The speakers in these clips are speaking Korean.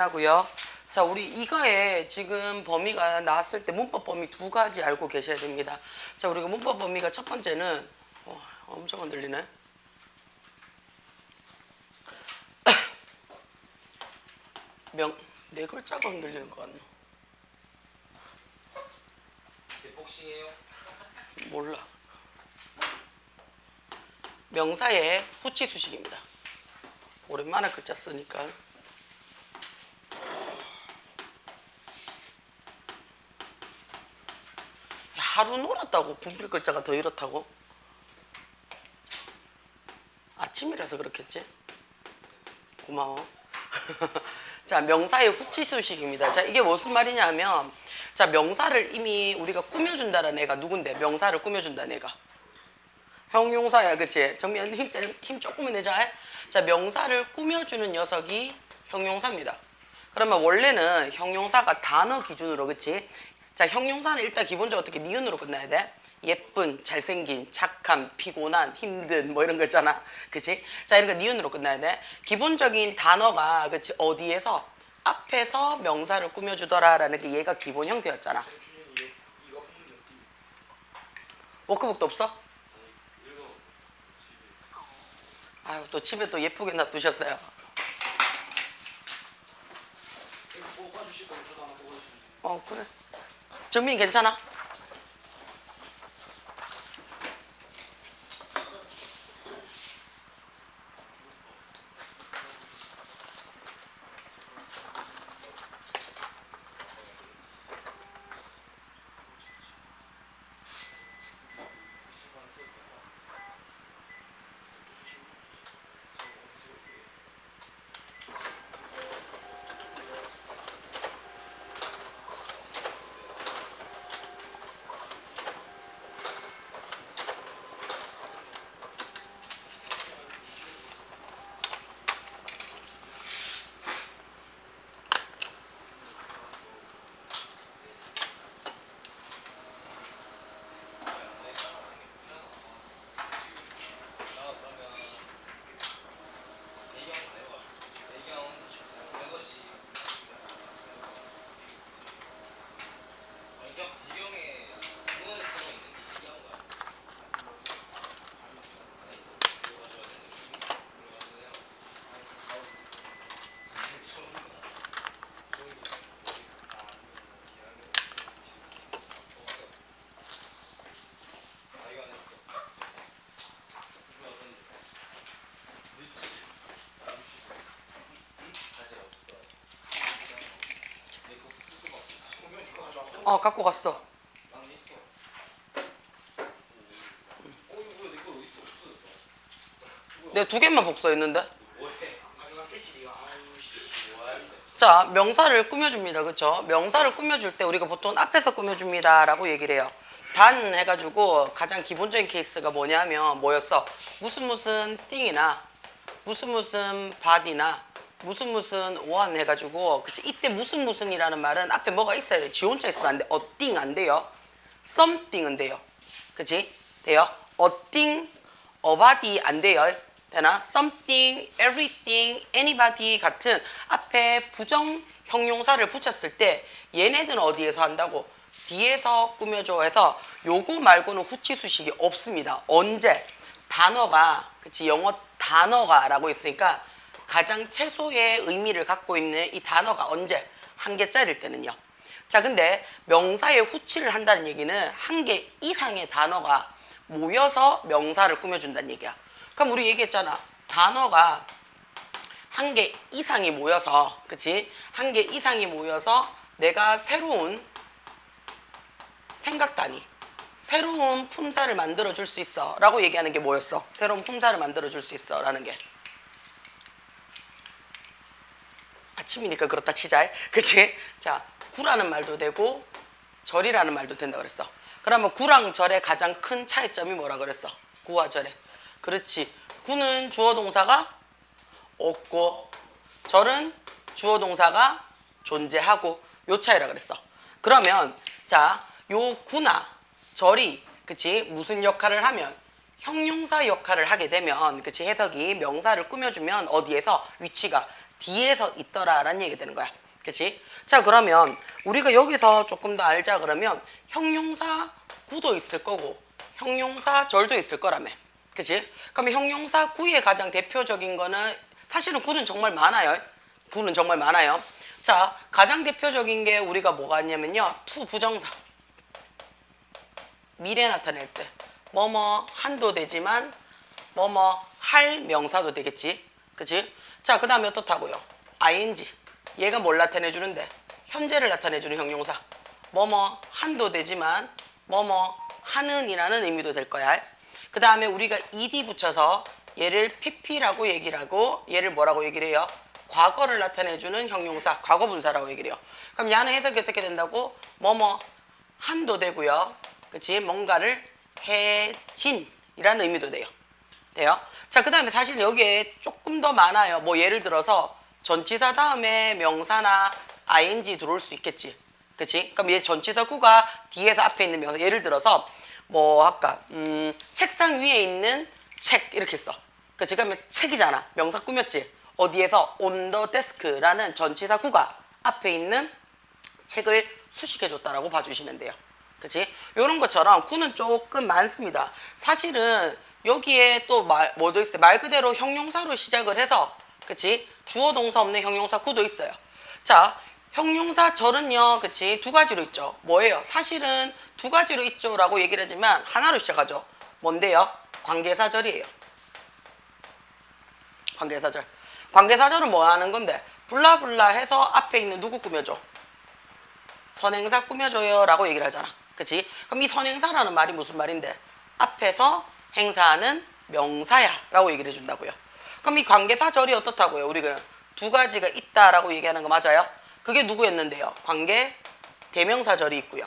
하고요. 자, 우리 이거에 지금 범위가 나왔을 때 문법 범위 두 가지 알고 계셔야 됩니다. 자, 우리가 문법 범위가 첫 번째는 엄청 흔들리네. 네 글자가 흔들리는 것 같네. 복싱이에요? 몰라. 명사의 후치 수식입니다. 오랜만에 글자 쓰니까. 하루 놀았다고 분필 글자가 더 이렇다고? 아침이라서 그렇겠지? 고마워. 자, 명사의 후치 수식입니다. 자, 이게 무슨 말이냐 하면, 자, 명사를 이미 우리가 꾸며준다는 애가 누군데? 명사를 꾸며준다는 애가 형용사야, 그치? 정면 힘 조금만 내자. 자, 명사를 꾸며주는 녀석이 형용사입니다. 그러면 원래는 형용사가 단어 기준으로, 그치? 자, 형용사는 일단 기본적으로 어떻게 니은으로 끝나야 돼? 예쁜, 잘생긴, 착한, 피곤한, 힘든 뭐 이런 거 있잖아. 그치? 자, 이런 거 니은으로 끝나야 돼. 기본적인 단어가, 그치? 어디에서? 앞에서 명사를 꾸며주더라라는 게 얘가 기본 형태였잖아. 워크북도 없어? 아유, 또 집에 또 예쁘게 놔두셨어요. 그래. 정민이 괜찮아? 갖고 갔어. 내가 두 개만 복사했는데. 자, 명사를 꾸며줍니다. 그쵸? 명사를 꾸며줄 때 우리가 보통 앞에서 꾸며줍니다 라고 얘기를 해요. 단 해가지고 가장 기본적인 케이스가 뭐냐면 뭐였어? 무슨 띵이나 무슨 바디나 무슨 원 해가지고, 그치? 이때 무슨이라는 말은 앞에 뭐가 있어야 돼. 지원자 있으면 안 돼. 어띵 안 돼요. something은 돼요. 그치? 돼요. 어띵, 어바디 안 돼요. 되나? something, everything, anybody 같은 앞에 부정 형용사를 붙였을 때 얘네들은 어디에서 한다고? 뒤에서 꾸며줘 해서 요거 말고는 후치 수식이 없습니다. 언제? 단어가, 그치? 영어 단어가 라고 있으니까 가장 최소의 의미를 갖고 있는 이 단어가 언제? 한 개짜리일 때는요. 자, 근데 명사의 후치를 한다는 얘기는 한 개 이상의 단어가 모여서 명사를 꾸며준다는 얘기야. 그럼 우리 얘기했잖아. 단어가 한 개 이상이 모여서, 그치? 한 개 이상이 모여서 내가 새로운 생각 단위, 새로운 품사를 만들어줄 수 있어 라고 얘기하는 게 뭐였어? 새로운 품사를 만들어줄 수 있어 라는 게. 아침이니까 그렇다 치자. 그치? 자, 구라는 말도 되고 절이라는 말도 된다 그랬어. 그러면 구랑 절의 가장 큰 차이점이 뭐라 그랬어? 구와 절의. 그렇지. 구는 주어 동사가 없고 절은 주어 동사가 존재하고, 요 차이라 그랬어. 그러면 자, 요 구나 절이, 그치? 무슨 역할을 하면? 형용사 역할을 하게 되면, 그치? 해석이 명사를 꾸며주면 어디에서? 위치가 뒤에서 있더라라는 얘기가 되는 거야. 그치? 자, 그러면 우리가 여기서 조금 더 알자 그러면 형용사 구도 있을 거고 형용사 절도 있을 거라며. 그치? 그러면 형용사 구의 가장 대표적인 거는 사실은 구는 정말 많아요. 구는 정말 많아요. 자, 가장 대표적인 게 우리가 뭐가 있냐면요. 투 부정사. 미래 나타낼 때 뭐뭐 한도 되지만 뭐뭐 할 명사도 되겠지. 그치? 자, 그 다음에 어떻다고요? ing. 얘가 뭘 나타내주는데? 현재를 나타내주는 형용사. 뭐뭐 한도 되지만 뭐뭐 하는 이라는 의미도 될 거야. 그 다음에 우리가 ed 붙여서 얘를 pp라고 얘기를 하고 얘를 뭐라고 얘기를 해요? 과거를 나타내주는 형용사, 과거분사라고 얘기를 해요. 그럼 얘는 해석이 어떻게 된다고? 뭐뭐 한도 되고요. 그치? 뭔가를 해진이라는 의미도 돼요. 돼요? 자, 그 다음에 사실 여기에 조금 더 많아요. 뭐 예를 들어서 전치사 다음에 명사나 ing 들어올 수 있겠지. 그치? 그럼 얘 전치사 구가 뒤에서 앞에 있는 명사. 예를 들어서 뭐 아까 책상 위에 있는 책 이렇게 써. 그치? 그러면 책이잖아. 명사 꾸몄지? 어디에서? on the desk라는 전치사 구가 앞에 있는 책을 수식해줬다라고 봐주시면 돼요. 그치? 요런 것처럼 구는 조금 많습니다. 사실은 여기에 또 뭐도 있어요. 말 그대로 형용사로 시작을 해서 그치? 주어 동사 없는 형용사 구도 있어요. 자, 형용사 절은요. 그치? 두 가지로 있죠. 뭐예요? 사실은 두 가지로 있죠 라고 얘기를 하지만 하나로 시작하죠. 뭔데요? 관계사절이에요. 관계사절. 관계사절은 뭐 하는 건데? 블라블라 해서 앞에 있는 누구 꾸며줘? 선행사 꾸며줘요 라고 얘기를 하잖아. 그치? 그럼 이 선행사라는 말이 무슨 말인데? 앞에서 행사하는 명사야 라고 얘기를 해준다고요. 그럼 이 관계사절이 어떻다고요? 우리가 두 가지가 있다라고 얘기하는 거 맞아요? 그게 누구였는데요? 관계 대명사절이 있고요.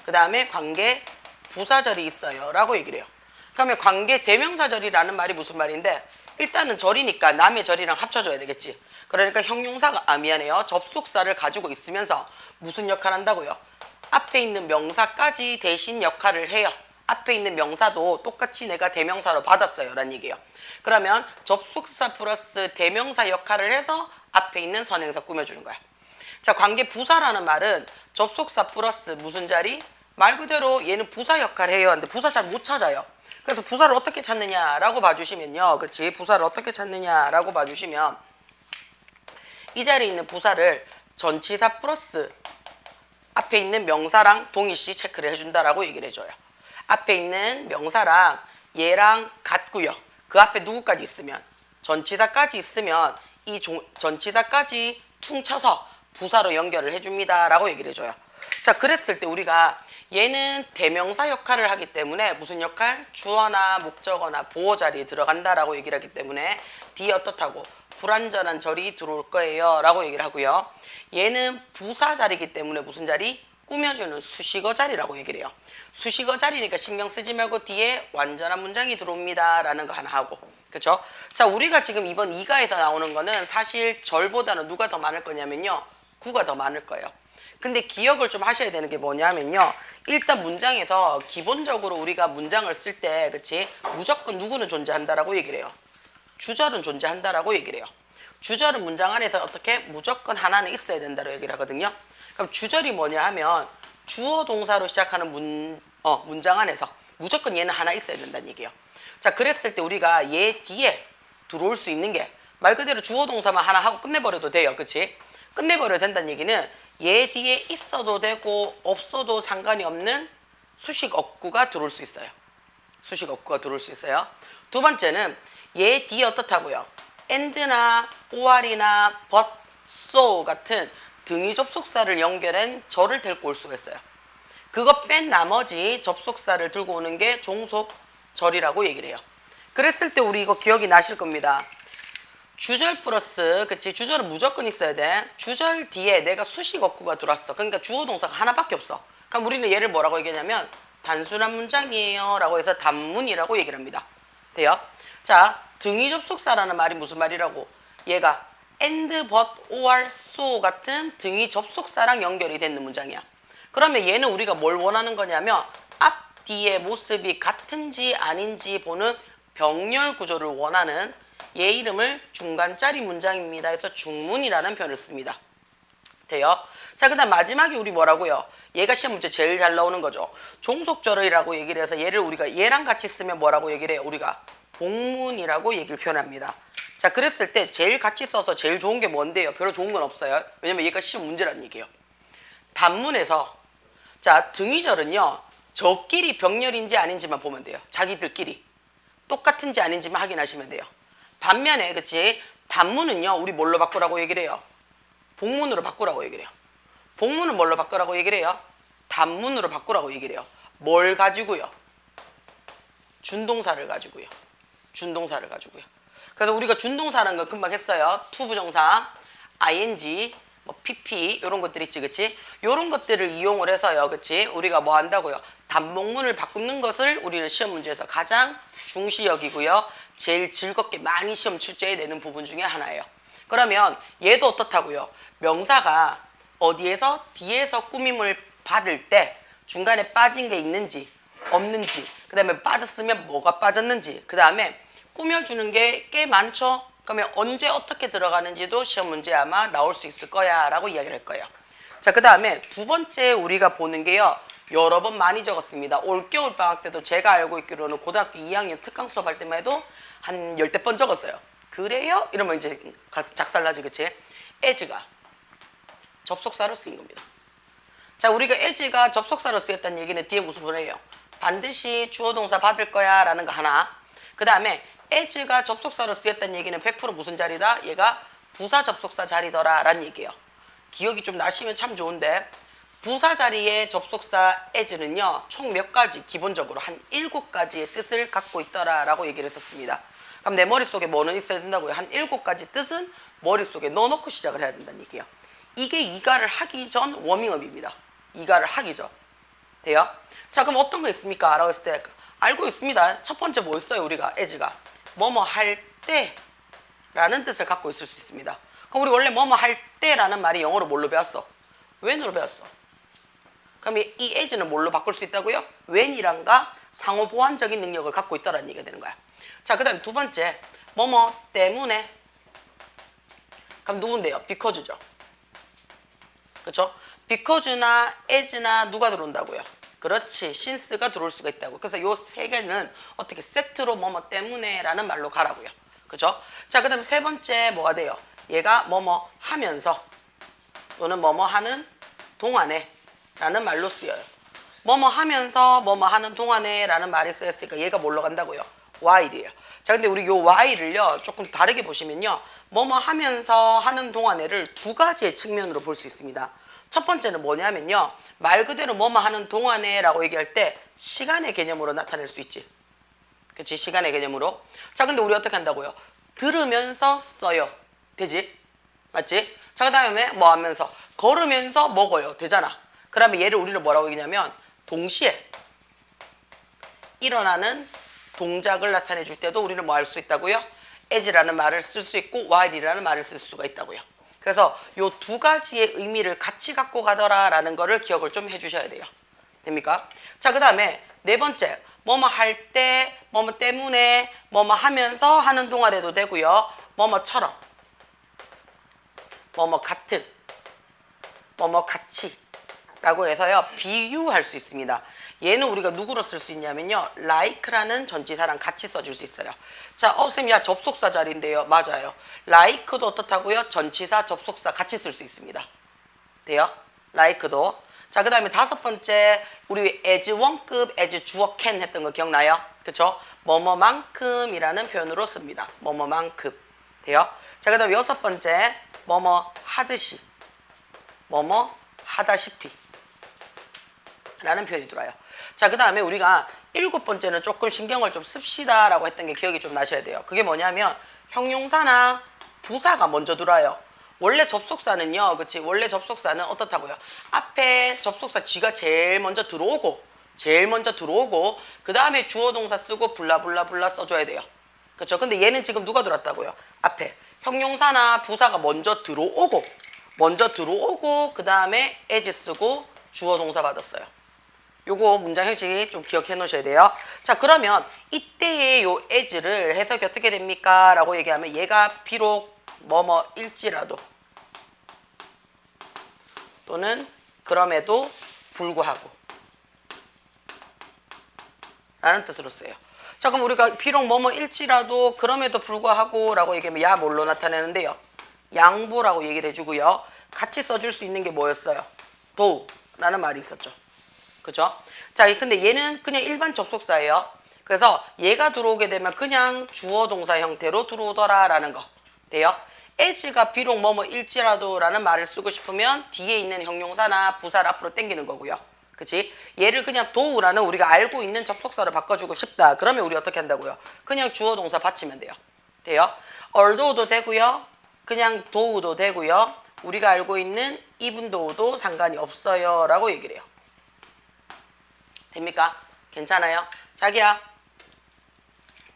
그 다음에 관계 부사절이 있어요 라고 얘기를 해요. 그러면 관계 대명사절이라는 말이 무슨 말인데 일단은 절이니까 남의 절이랑 합쳐줘야 되겠지. 그러니까 형용사가 미안해요. 접속사를 가지고 있으면서 무슨 역할을 한다고요? 앞에 있는 명사까지 대신 역할을 해요. 앞에 있는 명사도 똑같이 내가 대명사로 받았어요 라는 얘기예요. 그러면 접속사 플러스 대명사 역할을 해서 앞에 있는 선행사 꾸며주는 거야. 자, 관계 부사라는 말은 접속사 플러스 무슨 자리? 말 그대로 얘는 부사 역할을 해요. 근데 부사 잘 못 찾아요. 그래서 부사를 어떻게 찾느냐라고 봐주시면요. 그치? 부사를 어떻게 찾느냐라고 봐주시면 이 자리에 있는 부사를 전치사 플러스 앞에 있는 명사랑 동일시 체크를 해준다라고 얘기를 해줘요. 앞에 있는 명사랑 얘랑 같고요. 그 앞에 누구까지 있으면 전치사까지 있으면 이 전치사까지 퉁쳐서 부사로 연결을 해줍니다 라고 얘기를 해줘요. 자, 그랬을 때 우리가 얘는 대명사 역할을 하기 때문에 무슨 역할? 주어나 목적어나 보어 자리에 들어간다라고 얘기를 하기 때문에 뒤에 어떻다고? 불완전한 절이 들어올 거예요 라고 얘기를 하고요. 얘는 부사 자리이기 때문에 무슨 자리? 꾸며주는 수식어 자리라고 얘기를 해요. 수식어 자리니까 신경 쓰지 말고 뒤에 완전한 문장이 들어옵니다 라는 거 하나 하고. 그쵸? 자, 우리가 지금 이번 2가에서 나오는 거는 사실 절보다는 누가 더 많을 거냐면요. 구가 더 많을 거예요. 근데 기억을 좀 하셔야 되는 게 뭐냐면요. 일단 문장에서 기본적으로 우리가 문장을 쓸 때 그치? 무조건 누구는 존재한다라고 얘기를 해요. 주절은 존재한다라고 얘기를 해요. 주절은 문장 안에서 어떻게? 무조건 하나는 있어야 된다고 얘기를 하거든요. 그럼 주절이 뭐냐 하면 주어 동사로 시작하는 문장 안에서 무조건 얘는 하나 있어야 된다는 얘기예요. 자, 그랬을 때 우리가 얘 뒤에 들어올 수 있는 게 말 그대로 주어 동사만 하나 하고 끝내버려도 돼요. 그치? 끝내버려도 된다는 얘기는 얘 뒤에 있어도 되고 없어도 상관이 없는 수식 어구가 들어올 수 있어요. 수식 어구가 들어올 수 있어요. 두 번째는 얘 뒤에 어떻다고요? and나 or이나 but, so 같은 등위 접속사를 연결한 절을 데리고 올 수가 있어요. 그거 뺀 나머지 접속사를 들고 오는 게 종속절이라고 얘기를 해요. 그랬을 때 우리 이거 기억이 나실 겁니다. 주절 플러스, 그치? 주절은 무조건 있어야 돼. 주절 뒤에 내가 수식 어구가 들어왔어. 그러니까 주어 동사가 하나밖에 없어. 그럼 우리는 얘를 뭐라고 얘기하냐면 단순한 문장이에요 라고 해서 단문이라고 얘기를 합니다. 돼요? 자, 등위 접속사라는 말이 무슨 말이라고? 얘가 and, but, or, so 같은 등위 접속사랑 연결이 되는 문장이야. 그러면 얘는 우리가 뭘 원하는 거냐면 앞, 뒤의 모습이 같은지 아닌지 보는 병렬 구조를 원하는 얘 이름을 중간짜리 문장입니다. 그래서 중문이라는 표현을 씁니다. 돼요? 자, 그 다음 마지막에 우리 뭐라고요? 얘가 시험 문제 제일 잘 나오는 거죠. 종속절의라고 얘기를 해서 얘를 우리가 얘랑 같이 쓰면 뭐라고 얘기를 해요? 우리가 복문이라고 얘기를 표현합니다. 자, 그랬을 때 제일 같이 써서 제일 좋은 게 뭔데요? 별로 좋은 건 없어요. 왜냐면 얘가 시험 문제란 얘기예요. 단문에서 자, 등위절은요. 저끼리 병렬인지 아닌지만 보면 돼요. 자기들끼리 똑같은지 아닌지만 확인하시면 돼요. 반면에 그치? 단문은요. 우리 뭘로 바꾸라고 얘기를 해요? 복문으로 바꾸라고 얘기를 해요. 복문은 뭘로 바꾸라고 얘기를 해요? 단문으로 바꾸라고 얘기를 해요. 뭘 가지고요? 준동사를 가지고요. 준동사를 가지고요. 그래서 우리가 준동사라는 건 금방 했어요. 투부정사, ing, 뭐 pp 이런 것들 있지, 그치? 이런 것들을 이용을 해서요, 그치? 우리가 뭐 한다고요? 단복문을 바꾸는 것을 우리는 시험 문제에서 가장 중시 여기고요. 제일 즐겁게 많이 시험 출제해 내는 부분 중에 하나예요. 그러면 얘도 어떻다고요? 명사가 어디에서 뒤에서 꾸밈을 받을 때 중간에 빠진 게 있는지 없는지, 그 다음에 빠졌으면 뭐가 빠졌는지, 그 다음에 꾸며주는 게 꽤 많죠? 그러면 언제 어떻게 들어가는지도 시험 문제 아마 나올 수 있을 거야 라고 이야기를 할 거예요. 자, 그 다음에 두 번째 우리가 보는 게요. 여러 번 많이 적었습니다. 올겨울 방학 때도 제가 알고 있기로는 고등학교 2학년 특강 수업할 때만 해도 한 10대 번 적었어요. 그래요? 이러면 이제 작살나지, 그치? as가 접속사로 쓰인 겁니다. 자, 우리가 as가 접속사로 쓰였다는 얘기는 뒤에 무슨 소리예요? 반드시 주어 동사 받을 거야 라는 거 하나. 그 다음에 as가 접속사로 쓰였다는 얘기는 100% 무슨 자리다? 얘가 부사 접속사 자리더라 라는 얘기예요. 기억이 좀 나시면 참 좋은데 부사 자리의 접속사 as는요. 총 몇 가지? 기본적으로 한 7가지의 뜻을 갖고 있더라 라고 얘기를 했었습니다. 그럼 내 머릿속에 뭐는 있어야 된다고요? 한 7가지 뜻은 머릿속에 넣어놓고 시작을 해야 된다는 얘기예요. 이게 이가를 하기 전 워밍업입니다. 이가를 하기 전. 돼요? 자, 그럼 어떤 거 있습니까? 라고 했을 때 알고 있습니다. 첫 번째 뭐였어요? 우리가 as가 뭐뭐 할 때 라는 뜻을 갖고 있을 수 있습니다. 그럼 우리 원래 뭐뭐 할 때라는 말이 영어로 뭘로 배웠어? when으로 배웠어. 그럼 이 as는 뭘로 바꿀 수 있다고요? when이란가 상호 보완적인 능력을 갖고 있다라는 얘기가 되는 거야. 자, 그 다음 두 번째 뭐뭐 때문에. 그럼 누군데요? because죠. 그렇죠? because나 as나 누가 들어온다고요? 그렇지, since가 들어올 수가 있다고. 그래서 요 세 개는 어떻게 세트로 뭐뭐 때문에 라는 말로 가라고요. 그죠? 자, 그 다음에 세 번째 뭐가 돼요? 얘가 뭐뭐 하면서 또는 뭐뭐 하는 동안에 라는 말로 쓰여요. 뭐뭐 하면서 뭐뭐 하는 동안에 라는 말이 쓰였으니까 얘가 뭘로 간다고요? while이에요. 자, 근데 우리 요 while을요 조금 다르게 보시면요, 뭐뭐 하면서 하는 동안에를 두 가지의 측면으로 볼 수 있습니다. 첫 번째는 뭐냐면요, 말 그대로 뭐뭐 하는 동안에 라고 얘기할 때 시간의 개념으로 나타낼 수 있지. 그치? 시간의 개념으로. 자, 근데 우리 어떻게 한다고요? 들으면서 써요. 되지? 맞지? 자, 그 다음에 뭐 하면서? 걸으면서 먹어요. 되잖아. 그러면 얘를 우리는 뭐라고 얘기냐면 동시에 일어나는 동작을 나타내 줄 때도 우리는 뭐 할 수 있다고요? as라는 말을 쓸 수 있고 while이라는 말을 쓸 수가 있다고요. 그래서 요 두 가지의 의미를 같이 갖고 가더라라는 거를 기억을 좀 해주셔야 돼요. 됩니까? 자, 그 다음에 네 번째, 뭐뭐 할 때, 뭐뭐 때문에, 뭐뭐 하면서 하는 동안에도 되고요. 뭐뭐처럼, 뭐뭐 같은, 뭐뭐 같이 라고 해서요, 비유할 수 있습니다. 얘는 우리가 누구로 쓸 수 있냐면요, like라는 전치사랑 같이 써줄 수 있어요. 자, 선생님, 야, 접속사 자리인데요. 맞아요. like도 어떻다고요? 전치사, 접속사 같이 쓸 수 있습니다. 돼요? like도. 자, 그 다음에 다섯 번째, 우리 as 원급, as 주어 can 했던 거 기억나요? 그쵸? 뭐뭐만큼이라는 표현으로 씁니다. 뭐뭐만큼. 돼요? 자, 그 다음에 여섯 번째, 뭐뭐 하듯이, 뭐뭐 하다시피 라는 표현이 들어와요. 자, 그 다음에 우리가 일곱 번째는 조금 신경을 좀 씁시다 라고 했던 게 기억이 좀 나셔야 돼요. 그게 뭐냐면 형용사나 부사가 먼저 들어와요. 원래 접속사는요, 그치? 원래 접속사는 어떻다고요? 앞에 접속사 쥐가 제일 먼저 들어오고 그 다음에 주어 동사 쓰고 블라블라블라 써줘야 돼요. 그렇죠? 근데 얘는 지금 누가 들어왔다고요? 앞에 형용사나 부사가 먼저 들어오고 그 다음에 as 쓰고 주어 동사 받았어요. 요거 문장 형식 좀 기억해 놓으셔야 돼요. 자, 그러면 이때의 요 as를 해석이 어떻게 됩니까? 라고 얘기하면 얘가 비록 뭐뭐일지라도 또는 그럼에도 불구하고 라는 뜻으로 써요. 자, 그럼 우리가 비록 뭐뭐일지라도 그럼에도 불구하고 라고 얘기하면 야 뭘로 나타내는데요? 양보라고 얘기를 해주고요. 같이 써줄 수 있는 게 뭐였어요? though 라는 말이 있었죠. 그죠? 자, 근데 얘는 그냥 일반 접속사예요. 그래서 얘가 들어오게 되면 그냥 주어 동사 형태로 들어오더라 라는 거 돼요. as가 비록 뭐뭐일지라도 라는 말을 쓰고 싶으면 뒤에 있는 형용사나 부사를 앞으로 당기는 거고요. 그치? 얘를 그냥 do라는 우리가 알고 있는 접속사로 바꿔주고 싶다. 그러면 우리 어떻게 한다고요? 그냥 주어 동사 받치면 돼요. 돼요? although도 되고요. 그냥 do도 되고요. 우리가 알고 있는 even though도 상관이 없어요 라고 얘기를 해요. 됩니까? 괜찮아요? 자기야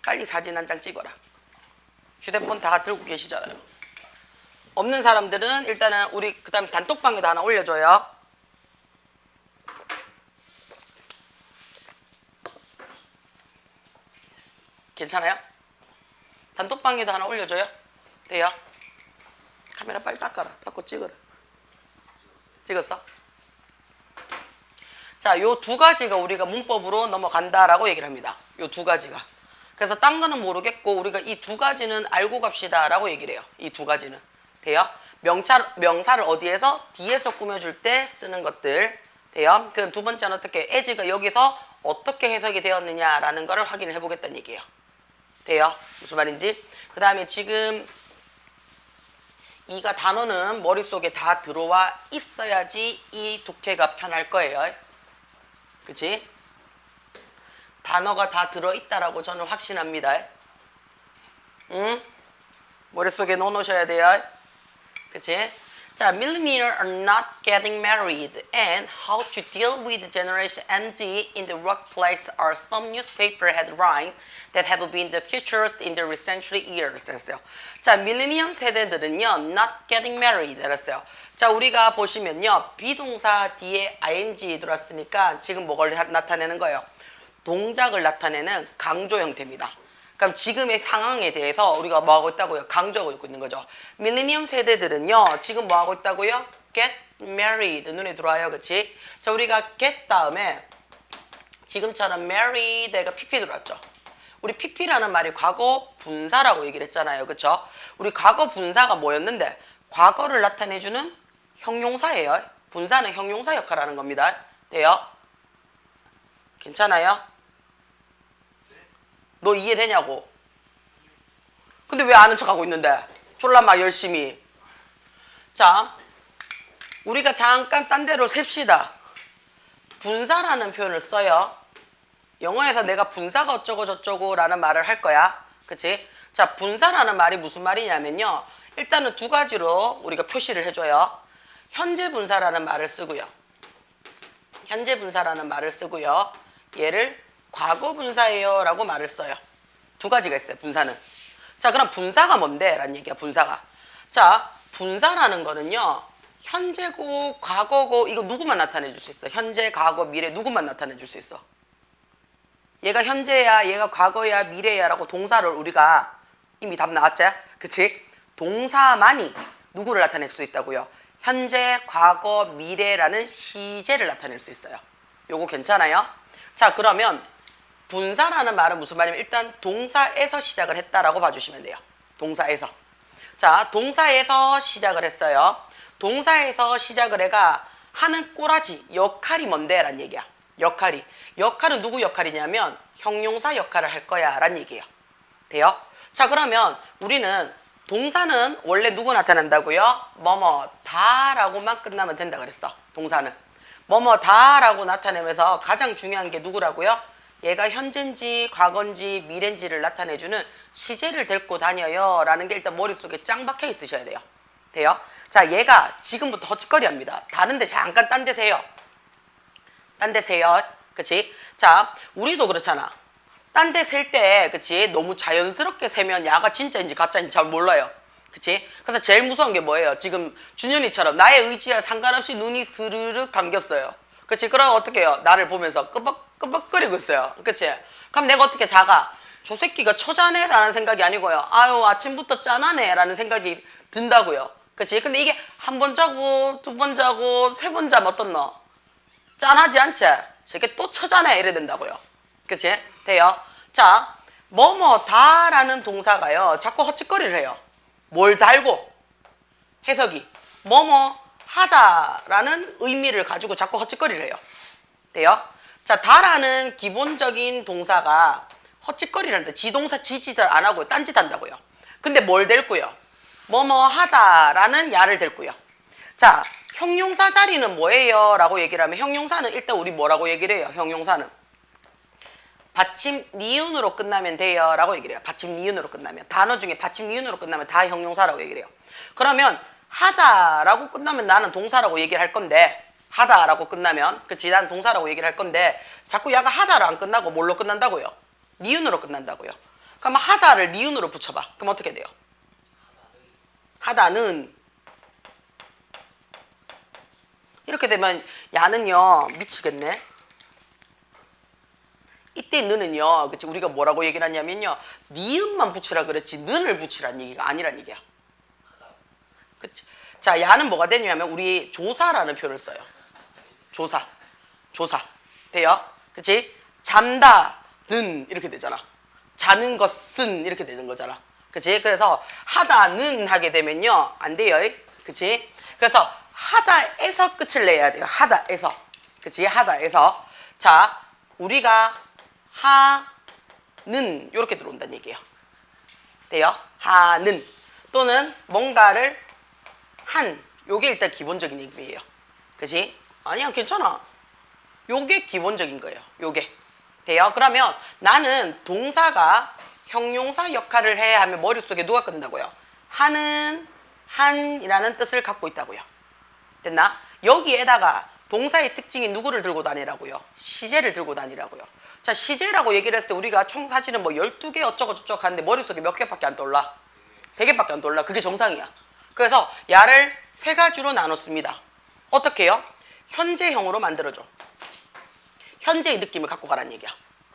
빨리 사진 한 장 찍어라. 휴대폰 다 들고 계시잖아요. 없는 사람들은 일단은 우리 그 다음에 단톡방에도 하나 올려줘요. 괜찮아요? 단톡방에도 하나 올려줘요? 돼요? 카메라 빨리 닦아라. 닦고 찍어라. 찍었어? 자, 요 두 가지가 우리가 문법으로 넘어간다라고 얘기를 합니다. 요 두 가지가. 그래서 딴 거는 모르겠고 우리가 이 두 가지는 알고 갑시다라고 얘기를 해요. 이 두 가지는. 돼요? 명사를 어디에서? 뒤에서 꾸며줄 때 쓰는 것들. 돼요? 그럼 두 번째는 어떻게? as가 여기서 어떻게 해석이 되었느냐라는 거를 확인을 해보겠다는 얘기예요. 돼요? 무슨 말인지? 그 다음에 지금 이가 단어는 머릿속에 다 들어와 있어야지 이 독해가 편할 거예요. 그치? 단어가 다 들어있다라고 저는 확신합니다. 응? 머릿속에 넣어놓으셔야 돼요. 그치? 자, millennials are not getting married and how to deal with Generation MZ in the workplace are some newspaper headlines that have been the features in the recent years. 했어요. 자, 밀레니엄 세대들은요, not getting married. 했어요. 자, 우리가 보시면요, 비동사 뒤에 ing 들어왔으니까 지금 뭐를 나타내는 거예요? 동작을 나타내는 강조 형태입니다. 그럼 지금의 상황에 대해서 우리가 뭐 하고 있다고요? 강조하고 있는 거죠. 밀레니엄 세대들은요, 지금 뭐 하고 있다고요? get married. 눈에 들어와요. 그치? 자, 우리가 get 다음에 지금처럼 married가 pp 들어왔죠. 우리 pp라는 말이 과거 분사라고 얘기를 했잖아요. 그쵸? 우리 과거 분사가 뭐였는데? 과거를 나타내주는 형용사예요. 분사는 형용사 역할을 하는 겁니다. 돼요? 괜찮아요? 너 이해되냐고? 근데 왜 아는 척하고 있는데? 졸라 막 열심히. 자, 우리가 잠깐 딴 데로 셉시다. 분사라는 표현을 써요. 영어에서 내가 분사가 어쩌고 저쩌고 라는 말을 할 거야. 그치? 자, 분사라는 말이 무슨 말이냐면요. 일단은 두 가지로 우리가 표시를 해줘요. 현재 분사라는 말을 쓰고요. 현재 분사라는 말을 쓰고요. 얘를 과거 분사예요 라고 말을 써요. 두 가지가 있어요. 분사는. 자, 그럼 분사가 뭔데? 라는 얘기야. 분사가. 자, 분사라는 거는요. 현재고 과거고 이거 누구만 나타내 줄 수 있어? 현재, 과거, 미래 누구만 나타내 줄 수 있어? 얘가 현재야, 얘가 과거야, 미래야 라고 동사를 우리가 이미 답 나왔죠? 그치? 동사만이 누구를 나타낼 수 있다고요? 현재, 과거, 미래라는 시제를 나타낼 수 있어요. 요거 괜찮아요? 자, 그러면 분사라는 말은 무슨 말이냐면 일단 동사에서 시작을 했다라고 봐주시면 돼요. 동사에서. 자, 동사에서 시작을 했어요. 동사에서 시작을 해가 하는 꼬라지, 역할이 뭔데? 라는 얘기야. 역할이. 역할은 누구 역할이냐면 형용사 역할을 할 거야 라는 얘기예요. 돼요? 자, 그러면 우리는 동사는 원래 누구 나타난다고요? 뭐뭐 다라고만 끝나면 된다 그랬어. 동사는. 뭐뭐 다라고 나타내면서 가장 중요한 게 누구라고요? 얘가 현재인지 과거인지 미래인지를 나타내주는 시제를 데리고 다녀요 라는 게 일단 머릿속에 짱 박혀 있으셔야 돼요. 돼요? 자, 얘가 지금부터 헛짓거리합니다. 다른데 잠깐 딴 데 세요. 딴 데 세요. 그치? 자, 우리도 그렇잖아. 딴 데 셀 때, 그치? 너무 자연스럽게 세면 야가 진짜인지 가짜인지 잘 몰라요. 그치? 그래서 제일 무서운 게 뭐예요? 지금 준현이처럼 나의 의지와 상관없이 눈이 스르륵 감겼어요. 그치? 그럼 어떻게 해요? 나를 보면서 끄벅끄벅거리고 있어요. 그치? 그럼 내가 어떻게 자가? 저 새끼가 처자네? 라는 생각이 아니고요. 아유, 아침부터 짠하네? 라는 생각이 든다고요. 그치? 근데 이게 한 번 자고, 두 번 자고, 세 번 자면 어떻노? 짠하지 않지? 저게 또 처자네? 이래 된다고요. 그치? 돼요? 자, 뭐뭐다라는 동사가요. 자꾸 헛짓거리를 해요. 뭘 달고? 해석이. 뭐뭐하다라는 의미를 가지고 자꾸 헛짓거리를 해요. 돼요? 자, 다라는 기본적인 동사가 헛짓거리를 하는데 지동사 지짓을 안 하고 딴짓 한다고요. 근데 뭘 댈고요? 뭐뭐하다라는 야를 댈고요. 자, 형용사 자리는 뭐예요? 라고 얘기를 하면 형용사는 일단 우리 뭐라고 얘기를 해요? 형용사는 받침 니은으로 끝나면 돼요 라고 얘기를 해요. 받침 니은으로 끝나면. 단어 중에 받침 니은으로 끝나면 다 형용사라고 얘기를 해요. 그러면 하다라고 끝나면 나는 동사라고 얘기를 할 건데 하다라고 끝나면 그치 난 동사라고 얘기를 할 건데 자꾸 야가 하다로 안 끝나고 뭘로 끝난다고요? 니은으로 끝난다고요. 그럼 하다를 니은으로 붙여봐. 그럼 어떻게 돼요? 하다는 이렇게 되면 야는요 미치겠네. 이때 는은요 그치 우리가 뭐라고 얘기를 하냐면요 니은만 붙이라 그랬지 는을 붙이라는 얘기가 아니란 얘기야. 그치? 자 야는 뭐가 되냐면 우리 조사라는 표현을 써요. 조사 돼요? 그치? 잠다는 이렇게 되잖아. 자는 것은 이렇게 되는 거잖아. 그치? 그래서 하다는 하게 되면요 안 돼요. 그치? 그래서 하다에서 끝을 내야 돼요. 하다에서. 그치? 하다에서. 자 우리가 하는 이렇게 들어온다는 얘기예요. 돼요? 하는 또는 뭔가를 한 요게 일단 기본적인 의미예요. 그치? 아니야 괜찮아. 요게 기본적인 거예요. 요게 돼요? 그러면 나는 동사가 형용사 역할을 해야 하면 머릿속에 누가 끝나고요? 하는 한이라는 뜻을 갖고 있다고요. 됐나? 여기에다가 동사의 특징이 누구를 들고 다니라고요? 시제를 들고 다니라고요. 자 시제라고 얘기를 했을 때 우리가 총 사실은 뭐 12개 어쩌고 저쩌고 하는데 머릿속에 몇 개밖에 안 떠올라? 3개밖에 안 떠올라. 그게 정상이야. 그래서 야를 3가지로 나눴습니다. 어떻게 해요? 현재형으로 만들어줘. 현재의 느낌을 갖고 가라는 얘기야.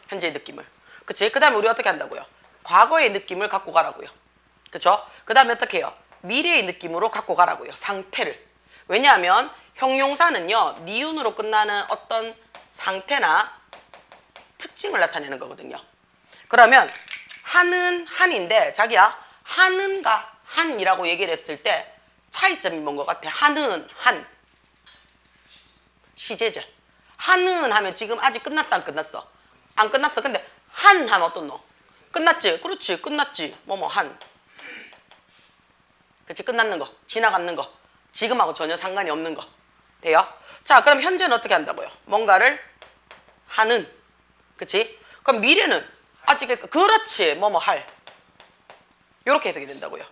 현재의 느낌을. 그치? 그 다음에 우리 어떻게 한다고요? 과거의 느낌을 갖고 가라고요. 그쵸? 그 다음에 어떻게 해요? 미래의 느낌으로 갖고 가라고요. 상태를. 왜냐하면 형용사는요. 니은으로 끝나는 어떤 상태나 특징을 나타내는 거거든요. 그러면 하는 한인데 자기야 하는가 한이라고 얘기를 했을 때 차이점이 뭔 것 같아? 하는 한 시제죠. 하는 하면 지금 아직 끝났어 안 끝났어? 안 끝났어. 근데 한 하면 어떤 너? 끝났지? 그렇지 끝났지. 뭐뭐 한 그치 끝났는 거 지나갔는 거 지금하고 전혀 상관이 없는 거 돼요? 자 그럼 현재는 어떻게 한다고요? 뭔가를 하는 그치? 그럼 미래는 아직 했어. 그렇지 뭐뭐 할 요렇게 해석이 된다고요.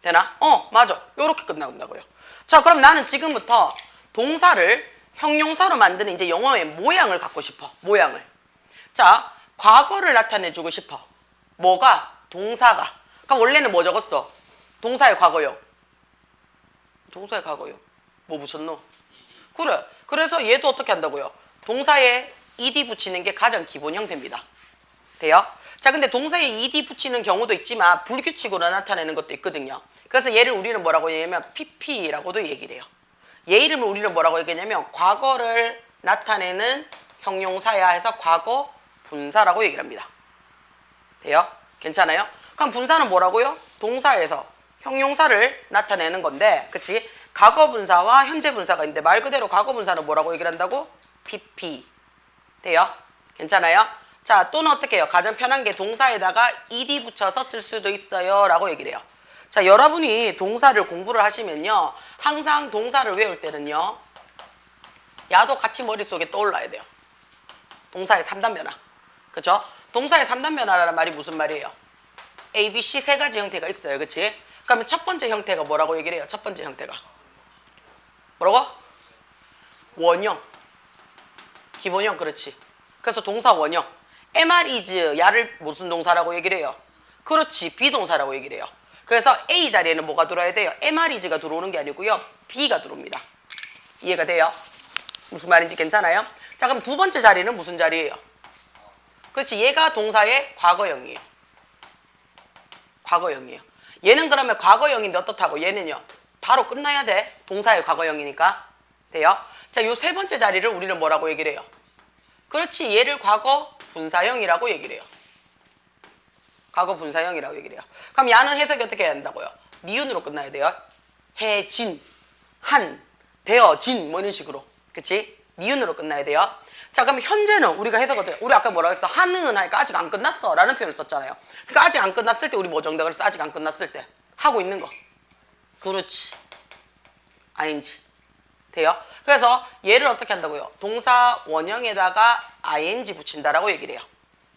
되나? 맞아. 요렇게 끝나간다고요. 자 그럼 나는 지금부터 동사를 형용사로 만드는 이제 영어의 모양을 갖고 싶어. 모양을. 자 과거를 나타내주고 싶어. 뭐가? 동사가. 그럼 원래는 뭐 적었어? 동사의 과거요. 동사의 과거요. 뭐 붙였노? 그래. 그래서 얘도 어떻게 한다고요? 동사에 ed 붙이는 게 가장 기본 형태입니다. 돼요? 자 근데 동사에 ed 붙이는 경우도 있지만 불규칙으로 나타내는 것도 있거든요. 그래서 얘를 우리는 뭐라고 얘기하면 pp라고도 얘기를 해요. 얘 이름을 우리는 뭐라고 얘기하냐면 과거를 나타내는 형용사야 해서 과거 분사라고 얘기를 합니다. 돼요? 괜찮아요? 그럼 분사는 뭐라고요? 동사에서 형용사를 나타내는 건데 그치? 과거 분사와 현재 분사가 있는데 말 그대로 과거 분사는 뭐라고 얘기를 한다고? pp. 돼요? 괜찮아요? 자 또는 어떻게 해요? 가장 편한 게 동사에다가 ed 붙여서 쓸 수도 있어요 라고 얘기를 해요. 자 여러분이 동사를 공부를 하시면요 항상 동사를 외울 때는요 야도 같이 머릿속에 떠올라야 돼요. 동사의 3단 변화. 그죠? 동사의 3단 변화라는 말이 무슨 말이에요? A, B, C 3가지 형태가 있어요. 그치? 그러면 첫 번째 형태가 뭐라고 얘기를 해요? 첫 번째 형태가 뭐라고? 원형. 기본형. 그렇지. 그래서 동사 원형. am, are, is 야를 무슨 동사라고 얘기를 해요? 그렇지. 비동사라고 얘기를 해요. 그래서 A 자리에는 뭐가 들어야 돼요? am, are, is가 들어오는 게 아니고요. B가 들어옵니다. 이해가 돼요? 무슨 말인지 괜찮아요? 자, 그럼 두 번째 자리는 무슨 자리예요? 그렇지, 얘가 동사의 과거형이에요. 과거형이에요. 얘는 그러면 과거형인데 어떻다고? 얘는요, 다로 끝나야 돼. 동사의 과거형이니까. 돼요? 자, 요 세 번째 자리를 우리는 뭐라고 얘기를 해요? 그렇지, 얘를 과거 분사형이라고 얘기를 해요. 과거 분사형이라고 얘기를 해요. 그럼 야는 해석이 어떻게 해야 된다고요? 니은으로 끝나야 돼요. 해진, 한, 되어진 뭐 이런 식으로. 그치? 니은으로 끝나야 돼요. 자, 그럼 현재는 우리가 해석 어떻게? 우리 아까 뭐라고 했어? 하는 하니까 아직 안 끝났어 라는 표현을 썼잖아요. 그러니까 아직 안 끝났을 때 우리 뭐 정답을 써? 아직 안 끝났을 때 하고 있는 거. 그렇지. ing. 돼요? 그래서 얘를 어떻게 한다고요? 동사 원형에다가 ing 붙인다라고 얘기를 해요.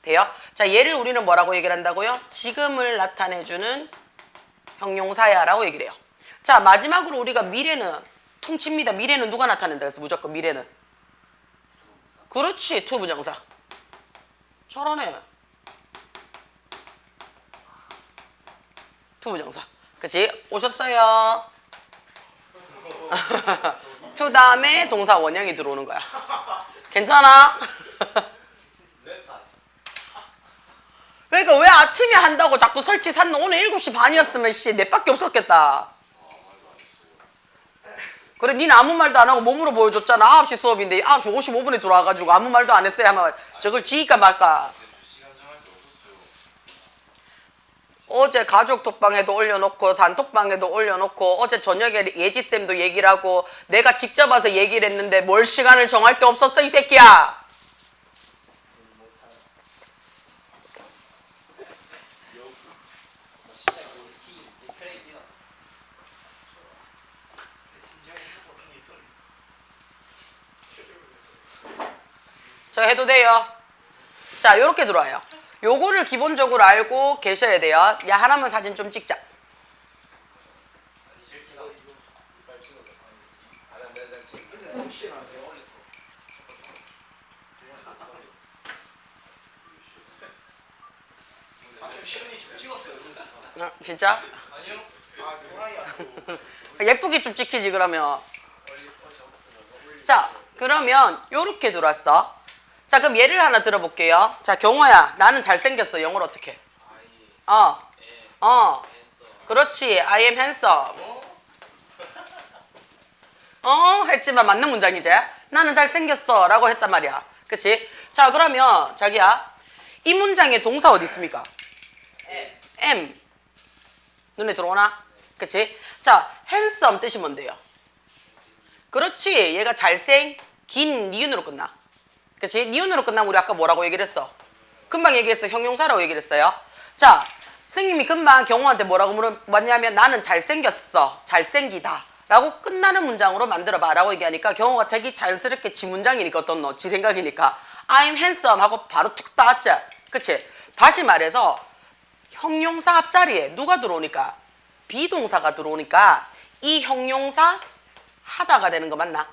돼요? 자, 얘를 우리는 뭐라고 얘기를 한다고요? 지금을 나타내주는 형용사야 라고 얘기를 해요. 자, 마지막으로 우리가 미래는 퉁칩니다. 미래는 누가 나타낸다 그래서 무조건 미래는. 그렇지, 투부정사. 잘하네. 투부정사. 그치? 오셨어요. 투 다음에 동사 원형이 들어오는 거야. 괜찮아? 그러니까 왜 아침에 한다고 자꾸 설치 샀노? 오늘 7시 반이었으면 씨 넷밖에 없었겠다. 그래, 니는 아무 말도 안 하고 몸으로 보여줬잖아. 9시 수업인데 9시 55분에 들어와가지고 아무 말도 안 했어요 하면 저걸 지니까 말까. 어제 가족 톡방에도 올려놓고 단톡방에도 올려놓고 어제 저녁에 예지쌤도 얘기를 하고 내가 직접 와서 얘기를 했는데 뭘 시간을 정할 데 없었어 이 새끼야. 저 해도 돼요. 자, 요렇게 들어와요. 요거를 기본적으로 알고 계셔야 돼요. 야, 하나만 사진 좀 찍자. 진짜? 아니요. 예쁘게 좀 찍히지 그러면. 자, 그러면 요렇게 들어왔어. 자, 그럼 예를 하나 들어볼게요. 자, 경호야, 나는 잘생겼어. 영어로 어떻게 해? 그렇지. I am handsome. 했지만 맞는 문장이지. 나는 잘생겼어 라고 했단 말이야. 그치? 자, 그러면 자기야, 이 문장에 동사 어디 있습니까? am. 눈에 들어오나? 그치? 자, handsome 뜻이 뭔데요? 그렇지. 얘가 잘생긴 니은으로 끝나. 그치? 니은으로 끝나면 우리 아까 뭐라고 얘기를 했어? 금방 얘기했어. 형용사라고 얘기를 했어요. 자, 스님이 금방 경호한테 뭐라고 물어봤냐면 나는 잘생겼어. 잘생기다. 라고 끝나는 문장으로 만들어봐. 라고 얘기하니까 경호가 되게 자연스럽게 지 문장이니까 어떤 너? 지 생각이니까 I'm handsome 하고 바로 툭 따왔지. 그치? 다시 말해서 형용사 앞자리에 누가 들어오니까? 비동사가 들어오니까 이 형용사 하다가 되는 거 맞나?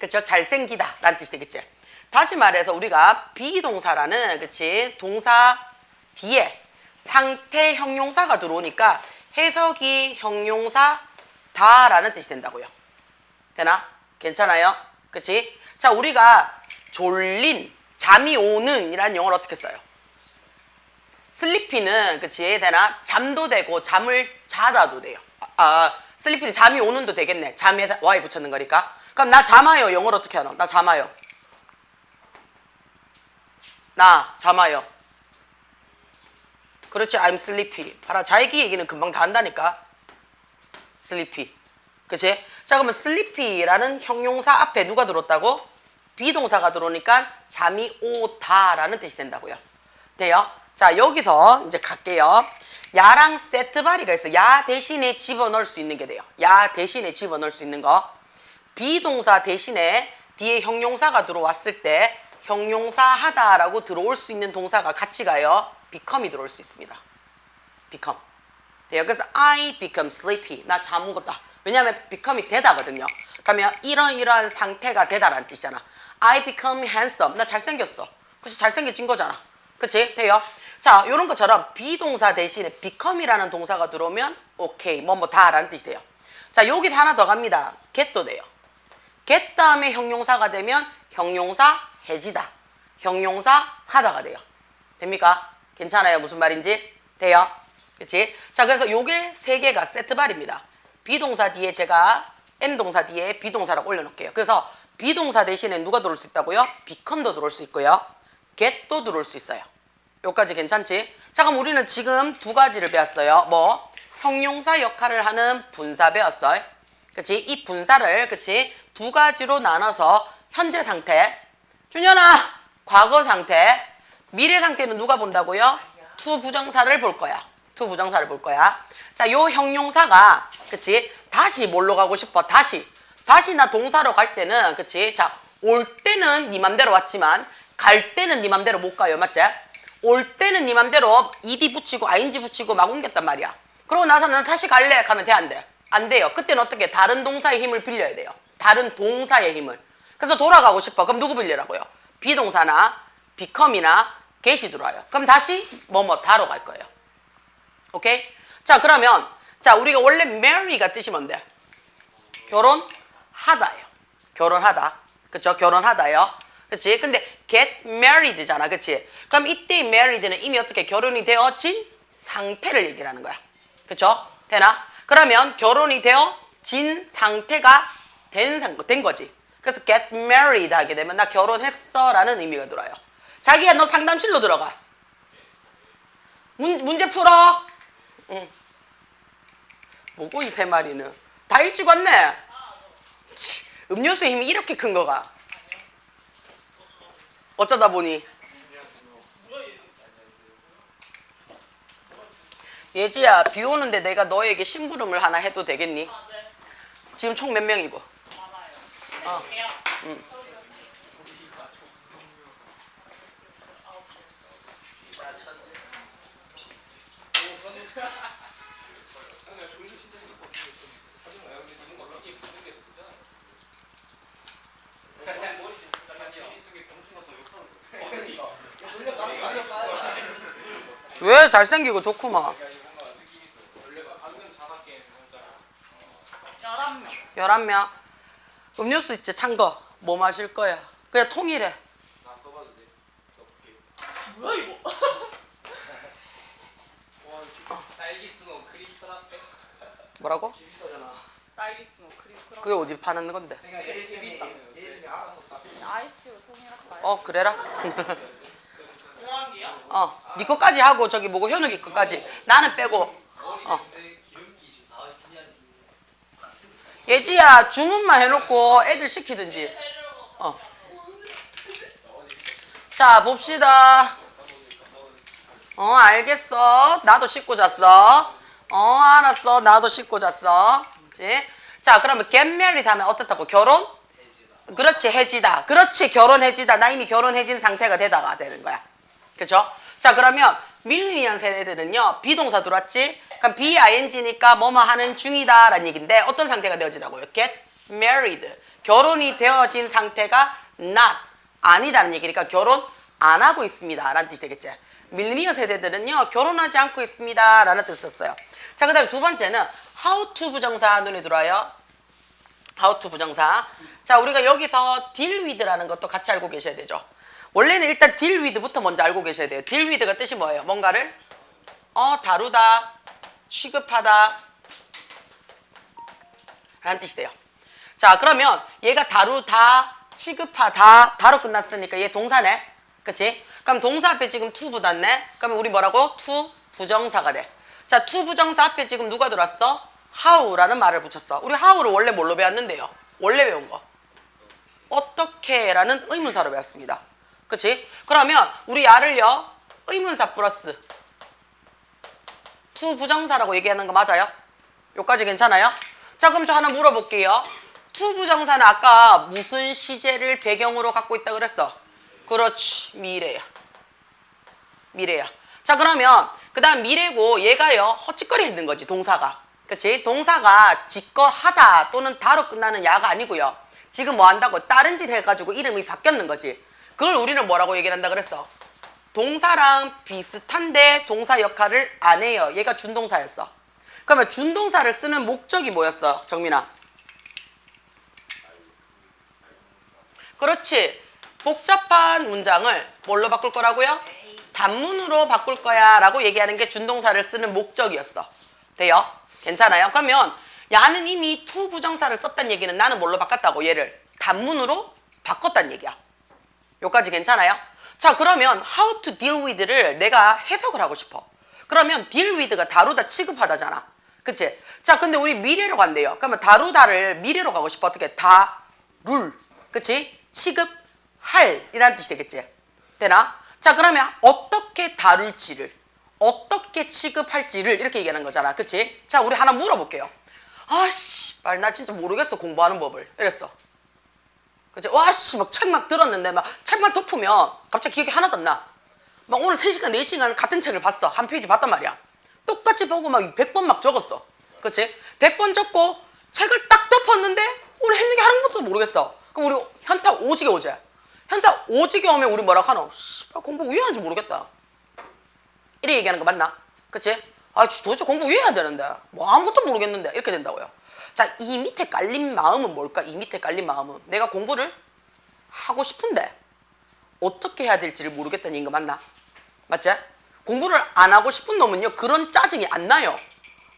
그쵸? 잘생기다 라는 뜻이 되겠지? 다시 말해서 우리가 비동사라는 그치? 동사 뒤에 상태 형용사가 들어오니까 해석이 형용사 다라는 뜻이 된다고요. 되나? 괜찮아요? 그치? 자, 우리가 졸린, 잠이 오는 이라는 영어를 어떻게 써요? 슬리피는 그치? 되나? 잠도 되고 잠을 자다도 돼요. 슬리피는 잠이 오는도 되겠네. 잠에 y 붙였는 거니까. 그럼 나 잠아요 영어로 어떻게 하노? 나 잠아요. 나 잠아요. 그렇지, I'm sleepy. 봐라, 자기 얘기는 금방 다 한다니까. sleepy. 그치? 자, 그러면 sleepy라는 형용사 앞에 누가 들어왔다고? 비동사가 들어오니까 잠이 오다라는 뜻이 된다고요. 돼요? 자, 여기서 이제 갈게요. 야랑 세트바리가 있어. 야 대신에 집어넣을 수 있는 게 돼요. 야 대신에 집어넣을 수 있는 거. 비동사 대신에 뒤에 형용사가 들어왔을 때 형용사 하다라고 들어올 수 있는 동사가 같이 가요. become이 들어올 수 있습니다. become. 돼요. 그래서 I become sleepy. 나 잠들었다. 왜냐하면 become이 되다거든요. 그러면 이러이러한 상태가 되다라는 뜻이잖아. I become handsome. 나 잘생겼어. 그치? 잘생겨진 거잖아. 그치? 돼요? 자, 요런 것처럼 비동사 대신에 become이라는 동사가 들어오면 오케이, 다라는 뜻이 돼요. 자, 여기 하나 더 갑니다. get도 돼요. get 다음에 형용사가 되면 형용사 해지다, 형용사 하다가 돼요. 됩니까? 괜찮아요? 무슨 말인지? 돼요? 그치? 자, 그래서 요게 세 개가 세트발입니다. 비동사 뒤에 제가 M동사 뒤에 비동사라고 올려놓을게요. 그래서 비동사 대신에 누가 들어올 수 있다고요? become도 들어올 수 있고요. get도 들어올 수 있어요. 여기까지 괜찮지? 자, 그럼 우리는 지금 두 가지를 배웠어요. 뭐? 형용사 역할을 하는 분사 배웠어요. 그치? 이 분사를, 그치? 두 가지로 나눠서 현재 상태, 준현아, 과거 상태, 미래 상태는 누가 본다고요? to 부정사를 볼 거야. to 부정사를 볼 거야. 자, 요 형용사가, 그치? 다시 뭘로 가고 싶어? 다시 나 동사로 갈 때는, 그치? 자, 올 때는 네 맘대로 왔지만 갈 때는 네 맘대로 못 가요. 맞지? 올 때는 네 맘대로 ed 붙이고 ing 붙이고 막 옮겼단 말이야. 그러고 나서는 다시 갈래? 가면 돼, 안 돼? 안 돼요. 그때는 어떻게? 다른 동사의 힘을 빌려야 돼요. 다른 동사의 힘을. 그래서 돌아가고 싶어. 그럼 누구 빌리라고요? 비동사나 become이나 get이 들어와요. 그럼 다시 다로 갈 거예요. 오케이? 자, 그러면 자, 우리가 원래 marry가 뜻이 뭔데? 결혼하다예요. 결혼하다. 그쵸? 결혼하다요. 그치? 근데 get married잖아. 그치? 그럼 이때 married는 이미 어떻게 결혼이 되어진 상태를 얘기를 하는 거야. 그쵸? 되나? 그러면 결혼이 되어진 상태가 된 거지. 그래서 get married 하게 되면 나 결혼했어 라는 의미가 들어요. 자기야, 너 상담실로 들어가. 문제 풀어. 응. 뭐고 이 세 마리는. 다 일찍 왔네. 음료수의 힘이 이렇게 큰 거가. 어쩌다 보니. 예지야, 비 오는데 내가 너에게 심부름을 하나 해도 되겠니? 지금 총 몇 명이고? 응. 왜? 잘생기고 좋구만. 11명. 음료수 있지, 찬 거. 뭐 마실 거야? 그냥 통일해. 뭐야 이거? 딸기 스노 크림 프라페. 뭐라고? 딸기 스모 크림 크럼. 그게 어디 파는 건데? 아이스티로 통일할까요? 그래라. 11개요? 네 거까지 하고 저기 뭐고 현욱이 거까지. 나는 빼고. 예지야, 주문만 해놓고 애들 시키든지. 자, 봅시다. 알겠어. 나도 씻고 잤어. 알았어. 나도 씻고 잤어. 그치? 자, 그러면 get married 하면 어떻다고? 결혼? 그렇지, 해지다. 그렇지, 결혼해지다. 나 이미 결혼해진 상태가 되다가 되는 거야. 그쵸? 자, 그러면 밀리니언 세대들은요, 비동사 들어왔지? 그럼 BING니까 뭐뭐 하는 중이다 라는 얘기인데 어떤 상태가 되어지다고요? get married. 결혼이 되어진 상태가 not, 아니다는 얘기니까 결혼 안 하고 있습니다 라는 뜻이 되겠지? 밀리니언 세대들은요, 결혼하지 않고 있습니다 라는 뜻을 썼어요. 자, 그 다음에 두 번째는 how to 부정사 눈에 들어와요. how to 부정사. 자, 우리가 여기서 deal with라는 것도 같이 알고 계셔야 되죠. 원래는 일단 deal with부터 먼저 알고 계셔야 돼요. deal with가 뜻이 뭐예요? 뭔가를 다루다, 취급하다 라는 뜻이 돼요. 자, 그러면 얘가 다루다, 취급하다, 다로 끝났으니까 얘 동사네. 그치? 그럼 동사 앞에 지금 to 붙었네. 그러면 우리 뭐라고? to 부정사가 돼. 자, to 부정사 앞에 지금 누가 들어왔어? how라는 말을 붙였어. 우리 how를 원래 뭘로 배웠는데요? 원래 배운 거. 어떻게 라는 의문사로 배웠습니다. 그치? 그러면 우리 야를요, 의문사 플러스 to 부정사라고 얘기하는 거 맞아요? 여기까지 괜찮아요? 자, 그럼 저 하나 물어볼게요. to 부정사는 아까 무슨 시제를 배경으로 갖고 있다 그랬어? 그렇지, 미래야. 미래야. 자, 그러면 그 다음 미래고 얘가요, 헛짓거리 했는 거지, 동사가. 그치? 동사가 짓거 하다 또는 다로 끝나는 야가 아니고요. 지금 뭐 한다고? 다른 짓 해가지고 이름이 바뀌었는 거지. 그걸 우리는 뭐라고 얘기를 한다 그랬어? 동사랑 비슷한데 동사 역할을 안 해요. 얘가 준동사였어. 그러면 준동사를 쓰는 목적이 뭐였어, 정민아? 그렇지. 복잡한 문장을 뭘로 바꿀 거라고요? 단문으로 바꿀 거야 라고 얘기하는 게 준동사를 쓰는 목적이었어. 돼요? 괜찮아요? 그러면 야는 이미 to 부정사를 썼다는 얘기는 나는 뭘로 바꿨다고? 얘를 단문으로 바꿨다는 얘기야. 여기까지 괜찮아요? 자, 그러면 how to deal with를 내가 해석을 하고 싶어. 그러면 deal with가 다루다, 취급하다잖아. 그치? 자, 근데 우리 미래로 간대요. 그러면 다루다를 미래로 가고 싶어. 어떻게? 다룰. 그치? 취급할 이라는 뜻이 되겠지? 되나? 자, 그러면 어떻게 다룰지를, 어떻게 취급할지를 이렇게 얘기하는 거잖아. 그치? 자, 우리 하나 물어볼게요. 아씨, 나 진짜 모르겠어. 공부하는 법을. 이랬어. 그치? 와씨, 막 책 막 들었는데 막 책만 덮으면 갑자기 기억이 하나도 안 나. 막 오늘 3시간, 4시간 같은 책을 봤어. 한 페이지 봤단 말이야. 똑같이 보고 막 100번 막 적었어. 그치? 100번 적고 책을 딱 덮었는데 오늘 했는 게 하나도 모르겠어. 그럼 우리 현타 오지게 오지? 현타 오지게 오면 우리 뭐라고 하노? 씨발, 공부 왜 하는지 모르겠다. 이렇게 얘기하는 거 맞나? 그치? 아, 도대체 공부 왜 해야 되는데? 뭐 아무것도 모르겠는데. 이렇게 된다고요. 자, 이 밑에 깔린 마음은 뭘까? 이 밑에 깔린 마음은 내가 공부를 하고 싶은데 어떻게 해야 될지를 모르겠다는 얘기인 거 맞나? 맞지? 공부를 안 하고 싶은 놈은요, 그런 짜증이 안 나요.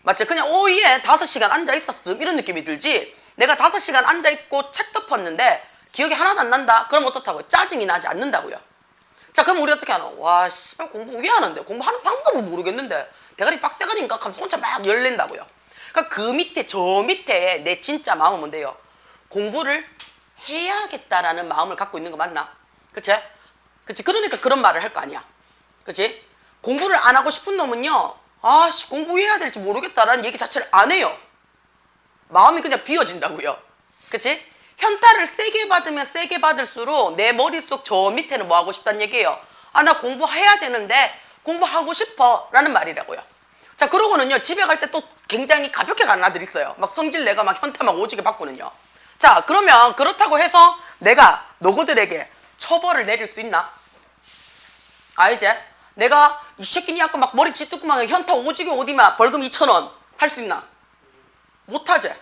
맞지? 그냥 오예 5시간 앉아있었음 이런 느낌이 들지, 내가 5시간 앉아있고 책 덮었는데 기억이 하나도 안 난다? 그럼 어떻다고요? 짜증이 나지 않는다고요. 자, 그럼 우리 어떻게 하노? 와, 씨발, 공부 왜 하는데? 공부하는 방법을 모르겠는데 대가리 빡대가리인가 하면서 혼자 막 열낸다고요. 그러니까 그 밑에, 저 밑에 내 진짜 마음은 뭔데요? 공부를 해야겠다라는 마음을 갖고 있는 거 맞나? 그치? 그치? 그러니까 그런 말을 할 거 아니야. 그치? 공부를 안 하고 싶은 놈은요, 아씨, 공부해야 될지 모르겠다라는 얘기 자체를 안 해요. 마음이 그냥 비워진다고요. 그치? 현타를 세게 받으면 세게 받을수록 내 머릿속 저 밑에는 뭐 하고 싶다는 얘기예요. 아, 나 공부해야 되는데 공부하고 싶어 라는 말이라고요. 자, 그러고는요, 집에 갈 때 또 굉장히 가볍게 가는 아들 있어요. 막 성질 내가 막 현타 막 오지게 받고는요. 자, 그러면 그렇다고 해서 내가 너희들에게 처벌을 내릴 수 있나? 알지? 내가 이 새끼니 아까 막 머리 짓뜯고 막 현타 오지게 오디마 벌금 2,000원 할 수 있나? 못하지?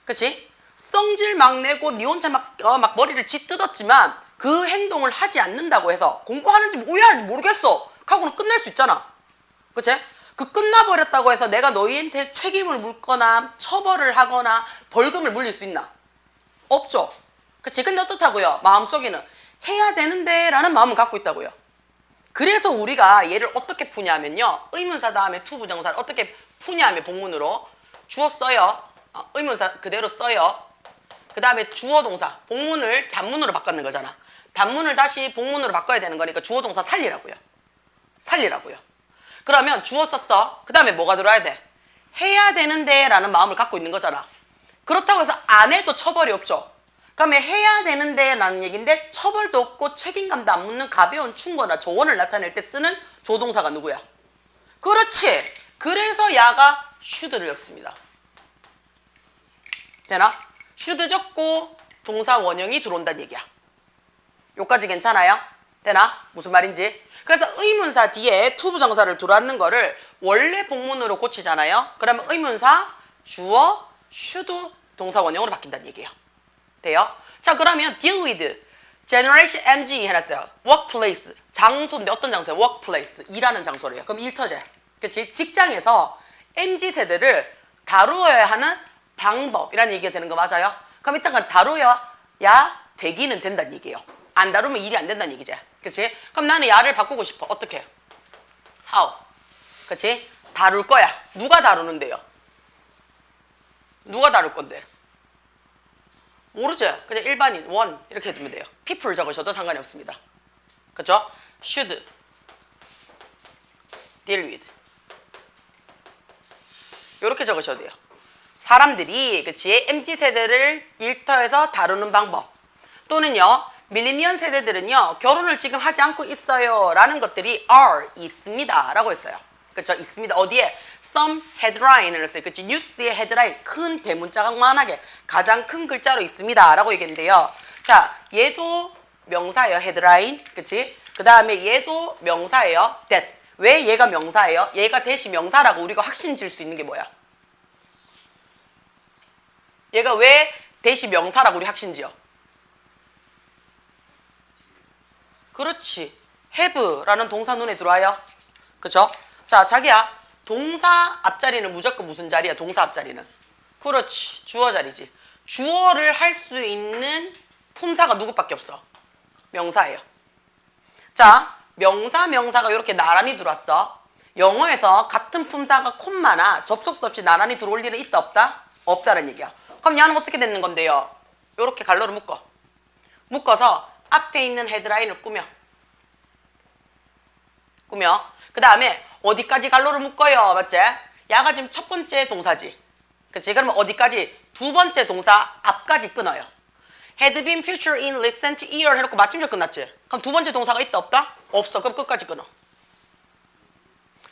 그치? 성질 막 내고 니 혼자 막 머리를 짓뜯었지만 그 행동을 하지 않는다고 해서 공부하는지 왜 하는지 모르겠어 하고는 끝날 수 있잖아. 그치? 그 끝나버렸다고 해서 내가 너희한테 책임을 묻거나 처벌을 하거나 벌금을 물릴 수 있나? 없죠. 그치? 근데 어떻다고요? 마음속에는 해야 되는데 라는 마음을 갖고 있다고요. 그래서 우리가 얘를 어떻게 푸냐면요, 의문사 다음에 to 부정사를 어떻게 푸냐면 본문으로 주어 써요. 의문사 그대로 써요. 그 다음에 주어 동사, 복문을 단문으로 바꾸는 거잖아. 단문을 다시 복문으로 바꿔야 되는 거니까 주어 동사 살리라고요. 살리라고요. 그러면 주어 썼어. 그 다음에 뭐가 들어야 돼? 해야 되는데 라는 마음을 갖고 있는 거잖아. 그렇다고 해서 안 해도 처벌이 없죠. 그러면 해야 되는데 라는 얘기인데 처벌도 없고 책임감도 안 묻는 가벼운 충고나 조언을 나타낼 때 쓰는 조동사가 누구야? 그렇지. 그래서 야가 should를 엮습니다. 되나? should 적고 동사 원형이 들어온다는 얘기야. 요까지 괜찮아요? 되나? 무슨 말인지? 그래서 의문사 뒤에 to 부정사를 들어앉는 거를 원래 복문으로 고치잖아요. 그러면 의문사 주어 should 동사 원형으로 바뀐다는 얘기예요. 돼요? 자, 그러면 deal with generation MG 해놨어요. workplace 장소인데 어떤 장소예요? workplace 일하는 장소래요. 그럼 일터제. 그치? 직장에서 MG 세대를 다루어야 하는 방법이라는 얘기가 되는 거 맞아요? 그럼 이따가 다루어야 되기는 된다는 얘기예요. 안 다루면 일이 안 된다는 얘기지. 그치? 그럼 나는 야를 바꾸고 싶어. 어떻게? how? 그치? 다룰 거야. 누가 다루는데요? 누가 다룰 건데? 모르죠? 그냥 일반인, one 이렇게 해두면 돼요. people 적으셔도 상관이 없습니다. 그쵸? should deal with 이렇게 적으셔도 돼요. 사람들이 그치 MZ세대를 일터에서 다루는 방법 또는요 밀레니얼 세대들은요 결혼을 지금 하지 않고 있어요 라는 것들이 are 있습니다 라고 했어요. 그쵸? 있습니다. 어디에? some headline을 했어요. 그치? 뉴스의 헤드라인 큰 대문짝만하게 가장 큰 글자로 있습니다 라고 얘기했는데요. 자, 얘도 명사예요. 헤드라인. 그치? 그 다음에 얘도 명사예요. that. 왜 얘가 명사예요? 얘가 대시 명사라고 우리가 확신 질 수 있는 게 뭐야? 얘가 왜 대시 명사라고 우리 확신 지어? 그렇지. have라는 동사 눈에 들어와요. 그쵸? 자, 자기야. 동사 앞자리는 무조건 무슨 자리야? 동사 앞자리는. 그렇지. 주어 자리지. 주어를 할 수 있는 품사가 누구밖에 없어? 명사예요. 자, 명사가 이렇게 나란히 들어왔어. 영어에서 같은 품사가 콤마나 접속사 없이 나란히 들어올 일은 있다 없다? 없다는 얘기야. 그럼 얘는 어떻게 되는 건데요? 이렇게 갈로를 묶어서 앞에 있는 헤드라인을 꾸며. 그 다음에 어디까지 갈로를 묶어요? 맞지? 야가 지금 첫 번째 동사지. 그치? 그러면 어디까지? 두 번째 동사 앞까지 끊어요. had been future in recent year 해놓고 마침표 끝났지? 그럼 두 번째 동사가 있다 없다? 없어. 그럼 끝까지 끊어.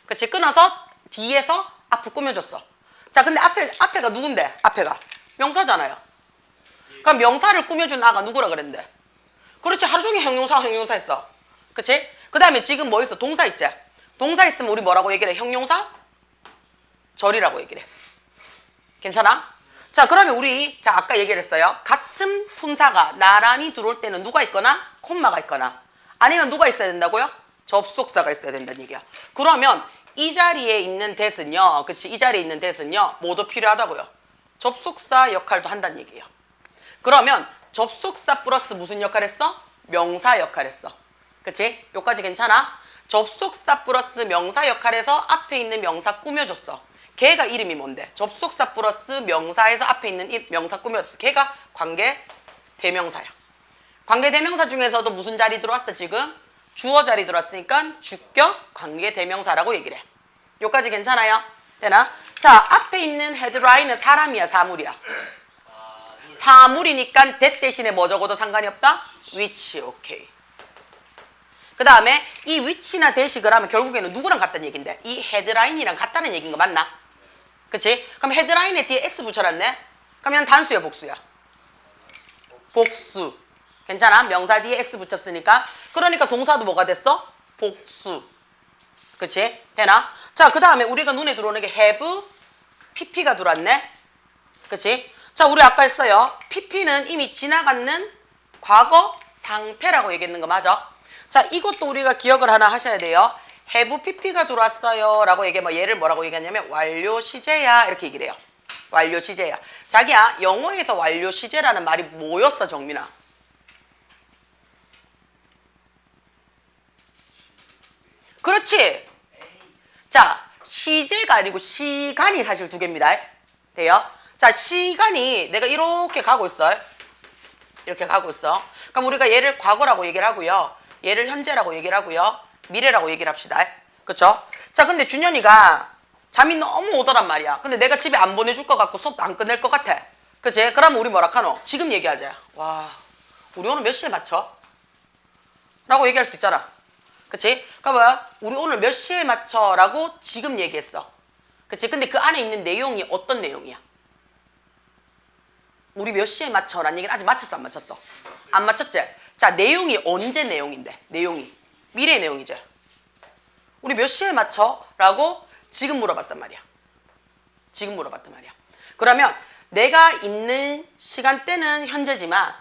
그치? 끊어서 뒤에서 앞을 꾸며줬어. 자, 근데 앞에가 누군데? 앞에가 명사잖아요. 그럼 명사를 꾸며준 아가 누구라 그랬는데? 그렇지. 하루 종일 형용사 했어. 그치? 그 다음에 지금 뭐 있어? 동사 있지? 동사 있으면 우리 뭐라고 얘기를 해? 형용사? 절이라고 얘기를 해. 괜찮아? 자, 그러면 우리 아까 얘기를 했어요. 같은 품사가 나란히 들어올 때는 누가 있거나 콤마가 있거나 아니면 누가 있어야 된다고요? 접속사가 있어야 된다는 얘기야. 그러면 이 자리에 있는 that은요. 그치? 이 자리에 있는 that은요. 뭐도 필요하다고요? 접속사 역할도 한다는 얘기예요. 그러면 접속사 플러스 무슨 역할 했어? 명사 역할 했어. 그치? 여기까지 괜찮아? 접속사 플러스 명사 역할에서 앞에 있는 명사 꾸며줬어. 걔가 이름이 뭔데? 접속사 플러스 명사에서 앞에 있는 명사 꾸며줬어. 걔가 관계 대명사야. 관계 대명사 중에서도 무슨 자리 들어왔어 지금? 주어 자리 들어왔으니까 주격 관계 대명사라고 얘기를 해. 여기까지 괜찮아요? 되나? 자, 앞에 있는 헤드라인은 사람이야 사물이야? 사물이니까 that 대신에 뭐 적어도 상관이 없다? which, 오케이. 그 다음에 이 which나 that이 그러면 결국에는 누구랑 같다는 얘긴데? 이 헤드라인이랑 같다는 얘기인 거 맞나? 그치? 그럼 헤드라인에 뒤에 s 붙여놨네? 그러면 단수야 복수야? 복수. 괜찮아? 명사 뒤에 s 붙였으니까. 그러니까 동사도 뭐가 됐어? 복수. 그치? 되나? 자, 그 다음에 우리가 눈에 들어오는 게 have, pp가 들어왔네? 그치? 자, 우리 아까 했어요. pp는 이미 지나가는 과거 상태라고 얘기했는 거 맞아? 자, 이것도 우리가 기억을 하나 하셔야 돼요. have pp가 들어왔어요 라고 얘기하면 얘를 뭐라고 얘기하냐면 완료 시제야 이렇게 얘기를 해요. 완료 시제야. 자기야, 영어에서 완료 시제라는 말이 뭐였어 정민아? 그렇지. 자, 시제가 아니고 시간이 사실 두 개입니다. 돼요? 자, 시간이 내가 이렇게 가고 있어요. 이렇게 가고 있어. 그럼 우리가 얘를 과거라고 얘기를 하고요. 얘를 현재라고 얘기를 하고요. 미래라고 얘기를 합시다. 그쵸? 자, 근데 준현이가 잠이 너무 오더란 말이야. 근데 내가 집에 안 보내줄 것 같고 수업도 안 끝낼 것 같아. 그치? 그럼 우리 뭐라 카노? 지금 얘기하자. 와, 우리 오늘 몇 시에 맞춰? 라고 얘기할 수 있잖아. 그치? 그러니까 우리 오늘 몇 시에 맞춰? 라고 지금 얘기했어. 그치? 근데 그 안에 있는 내용이 어떤 내용이야? 우리 몇 시에 맞춰? 라는 얘기는 아직 맞췄어 안 맞췄어? 안 맞췄지? 자, 내용이 언제 내용인데? 내용이 미래 내용이죠. 우리 몇 시에 맞춰? 라고 지금 물어봤단 말이야. 지금 물어봤단 말이야. 그러면 내가 있는 시간대는 현재지만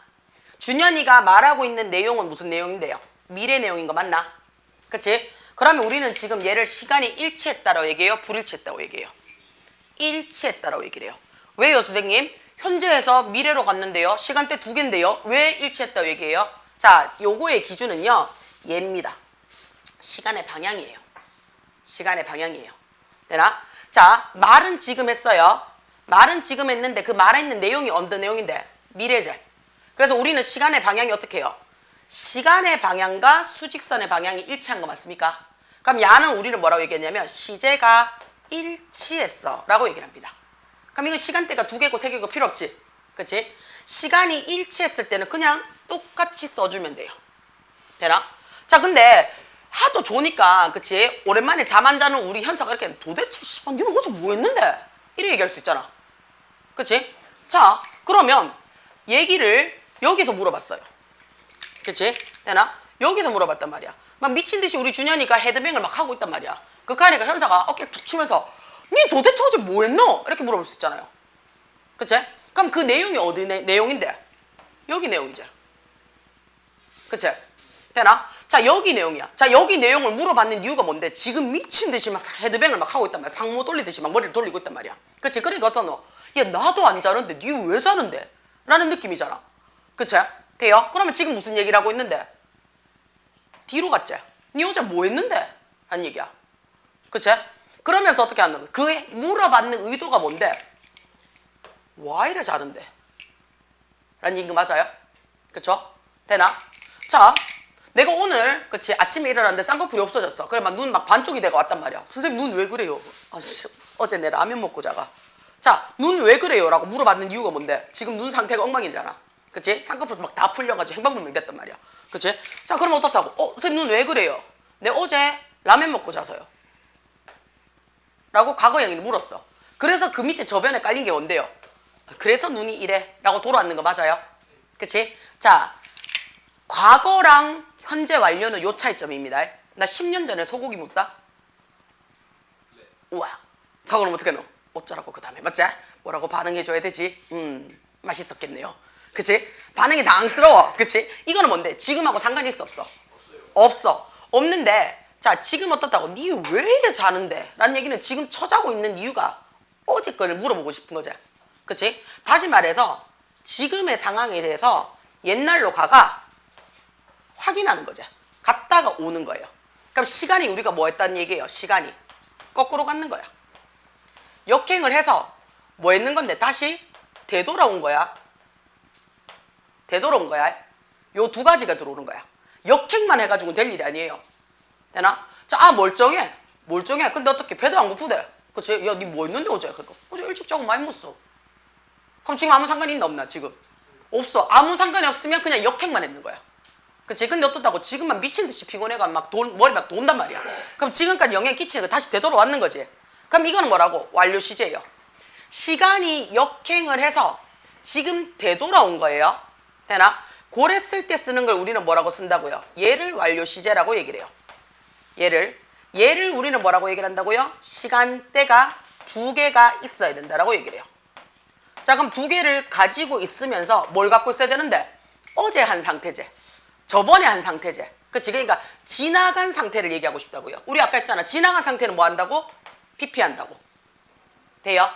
준현이가 말하고 있는 내용은 무슨 내용인데요? 미래 내용인 거 맞나? 그치? 그러면 우리는 지금 얘를 시간이 일치했다라고 얘기해요? 불일치했다고 얘기해요? 일치했다라고 얘기를 해요. 왜요 선생님? 현재에서 미래로 갔는데요. 시간대 두 개인데요. 왜 일치했다고 얘기해요? 자, 요거의 기준은요. 얘입니다. 시간의 방향이에요. 시간의 방향이에요. 되나? 자, 말은 지금 했어요. 말은 지금 했는데 그 말에 있는 내용이 어떤 내용인데? 미래제. 그래서 우리는 시간의 방향이 어떻게 해요? 시간의 방향과 수직선의 방향이 일치한 거 맞습니까? 그럼 야는 우리는 뭐라고 얘기했냐면 시제가 일치했어 라고 얘기를 합니다. 그럼 이건 시간대가 두 개고 세 개고 필요 없지. 그치? 시간이 일치했을 때는 그냥 똑같이 써주면 돼요. 되나? 자, 근데 하도 좋으니까 그치? 오랜만에 잠 안 자는 우리 현사가 이렇게 도대체 니는 어제 뭐 했는데? 이렇게 얘기할 수 있잖아. 그치? 자, 그러면 얘기를 여기서 물어봤어요. 그치? 되나? 여기서 물어봤단 말이야. 막 미친 듯이 우리 준현이가 헤드뱅을 막 하고 있단 말이야. 그러니까 현사가 어깨를 툭 치면서 니 도대체 어제 뭐 했노? 이렇게 물어볼 수 있잖아요. 그치? 그럼 그 내용이 어디 내용인데? 여기 내용이죠. 그치? 되나? 자, 여기 내용이야. 자, 여기 내용을 물어봤는 이유가 뭔데? 지금 미친 듯이 막 헤드뱅을 막 하고 있단 말이야. 상모 돌리듯이 막 머리를 돌리고 있단 말이야. 그치? 그러니까 어떤 너, 야, 나도 안 자는데 니 왜 자는데? 라는 느낌이잖아. 그치? 돼요? 그러면 지금 무슨 얘기를 하고 있는데? 뒤로 갔지? 니 어제 뭐 했는데? 한 얘기야. 그치? 그러면서 어떻게 한다면? 그 물어받는 의도가 뭔데? 와 이래 자는데? 라는 얘기 맞아요? 그쵸? 되나? 자, 내가 오늘 그치 아침에 일어났는데 쌍꺼풀이 없어졌어. 그래 막 눈 막 반쪽이 돼가 왔단 말이야. 선생님 눈 왜 그래요? 아씨 어제 내 라면 먹고 자가. 자, 눈 왜 그래요? 라고 물어봤는 이유가 뭔데? 지금 눈 상태가 엉망이잖아. 그치? 쌍꺼풀 막 다 풀려가지고 행방불명 됐단 말이야. 그치? 자, 그럼 어떻다고? 선생님 눈 왜 그래요? 내 어제 라면 먹고 자서요. 라고 과거 형이 물었어. 그래서 그 밑에 저변에 깔린 게 뭔데요? 그래서 눈이 이래 라고 돌아왔는 거 맞아요? 그치? 자, 과거랑 현재 완료는 요 차이점입니다. 나 10년 전에 소고기 묵다? 우와. 과거는 어떻게 넣어? 어쩌라고 그 다음에 맞지? 뭐라고 반응해줘야 되지? 맛있었겠네요. 그치? 반응이 당황스러워. 그치? 이거는 뭔데? 지금하고 상관이 있어 없어? 없어. 없는데 자 지금 어떻다고? 니 왜 이래 자는데? 라는 얘기는 지금 처자고 있는 이유가 어제 거를 물어보고 싶은 거지. 그치? 다시 말해서 지금의 상황에 대해서 옛날로 가가 확인하는 거죠. 갔다가 오는 거예요. 그럼 시간이 우리가 뭐 했다는 얘기예요? 시간이 거꾸로 갔는 거야. 역행을 해서 뭐 했는 건데 다시 되돌아온 거야. 되돌아온 거야. 요 두 가지가 들어오는 거야. 역행만 해가지고 될 일이 아니에요. 되나? 자, 아 멀쩡해. 멀쩡해. 근데 어떻게 배도 안 고프대. 그치? 야, 니 뭐 했는데 어제? 그러니까 어제 일찍 자고 많이 먹었어. 그럼 지금 아무 상관이 있나 없나 지금? 없어. 아무 상관이 없으면 그냥 역행만 했는 거야. 그치? 근데 어떻다고? 지금만 미친 듯이 피곤해가 막 머리 막 돈단 말이야. 그럼 지금까지 영향 끼치니까 다시 되돌아왔는 거지. 그럼 이거는 뭐라고? 완료 시제예요. 시간이 역행을 해서 지금 되돌아온 거예요. 되나? 그랬을 때 쓰는 걸 우리는 뭐라고 쓴다고요? 얘를 완료 시제라고 얘기를 해요. 얘를 우리는 뭐라고 얘기를 한다고요? 시간대가 두 개가 있어야 된다라고 얘기를 해요. 자, 그럼 두 개를 가지고 있으면서 뭘 갖고 있어야 되는데? 어제 한 상태제, 저번에 한 상태제. 그치? 그러니까 지나간 상태를 얘기하고 싶다고요. 우리 아까 했잖아. 지나간 상태는 뭐 한다고? PP한다고. 돼요?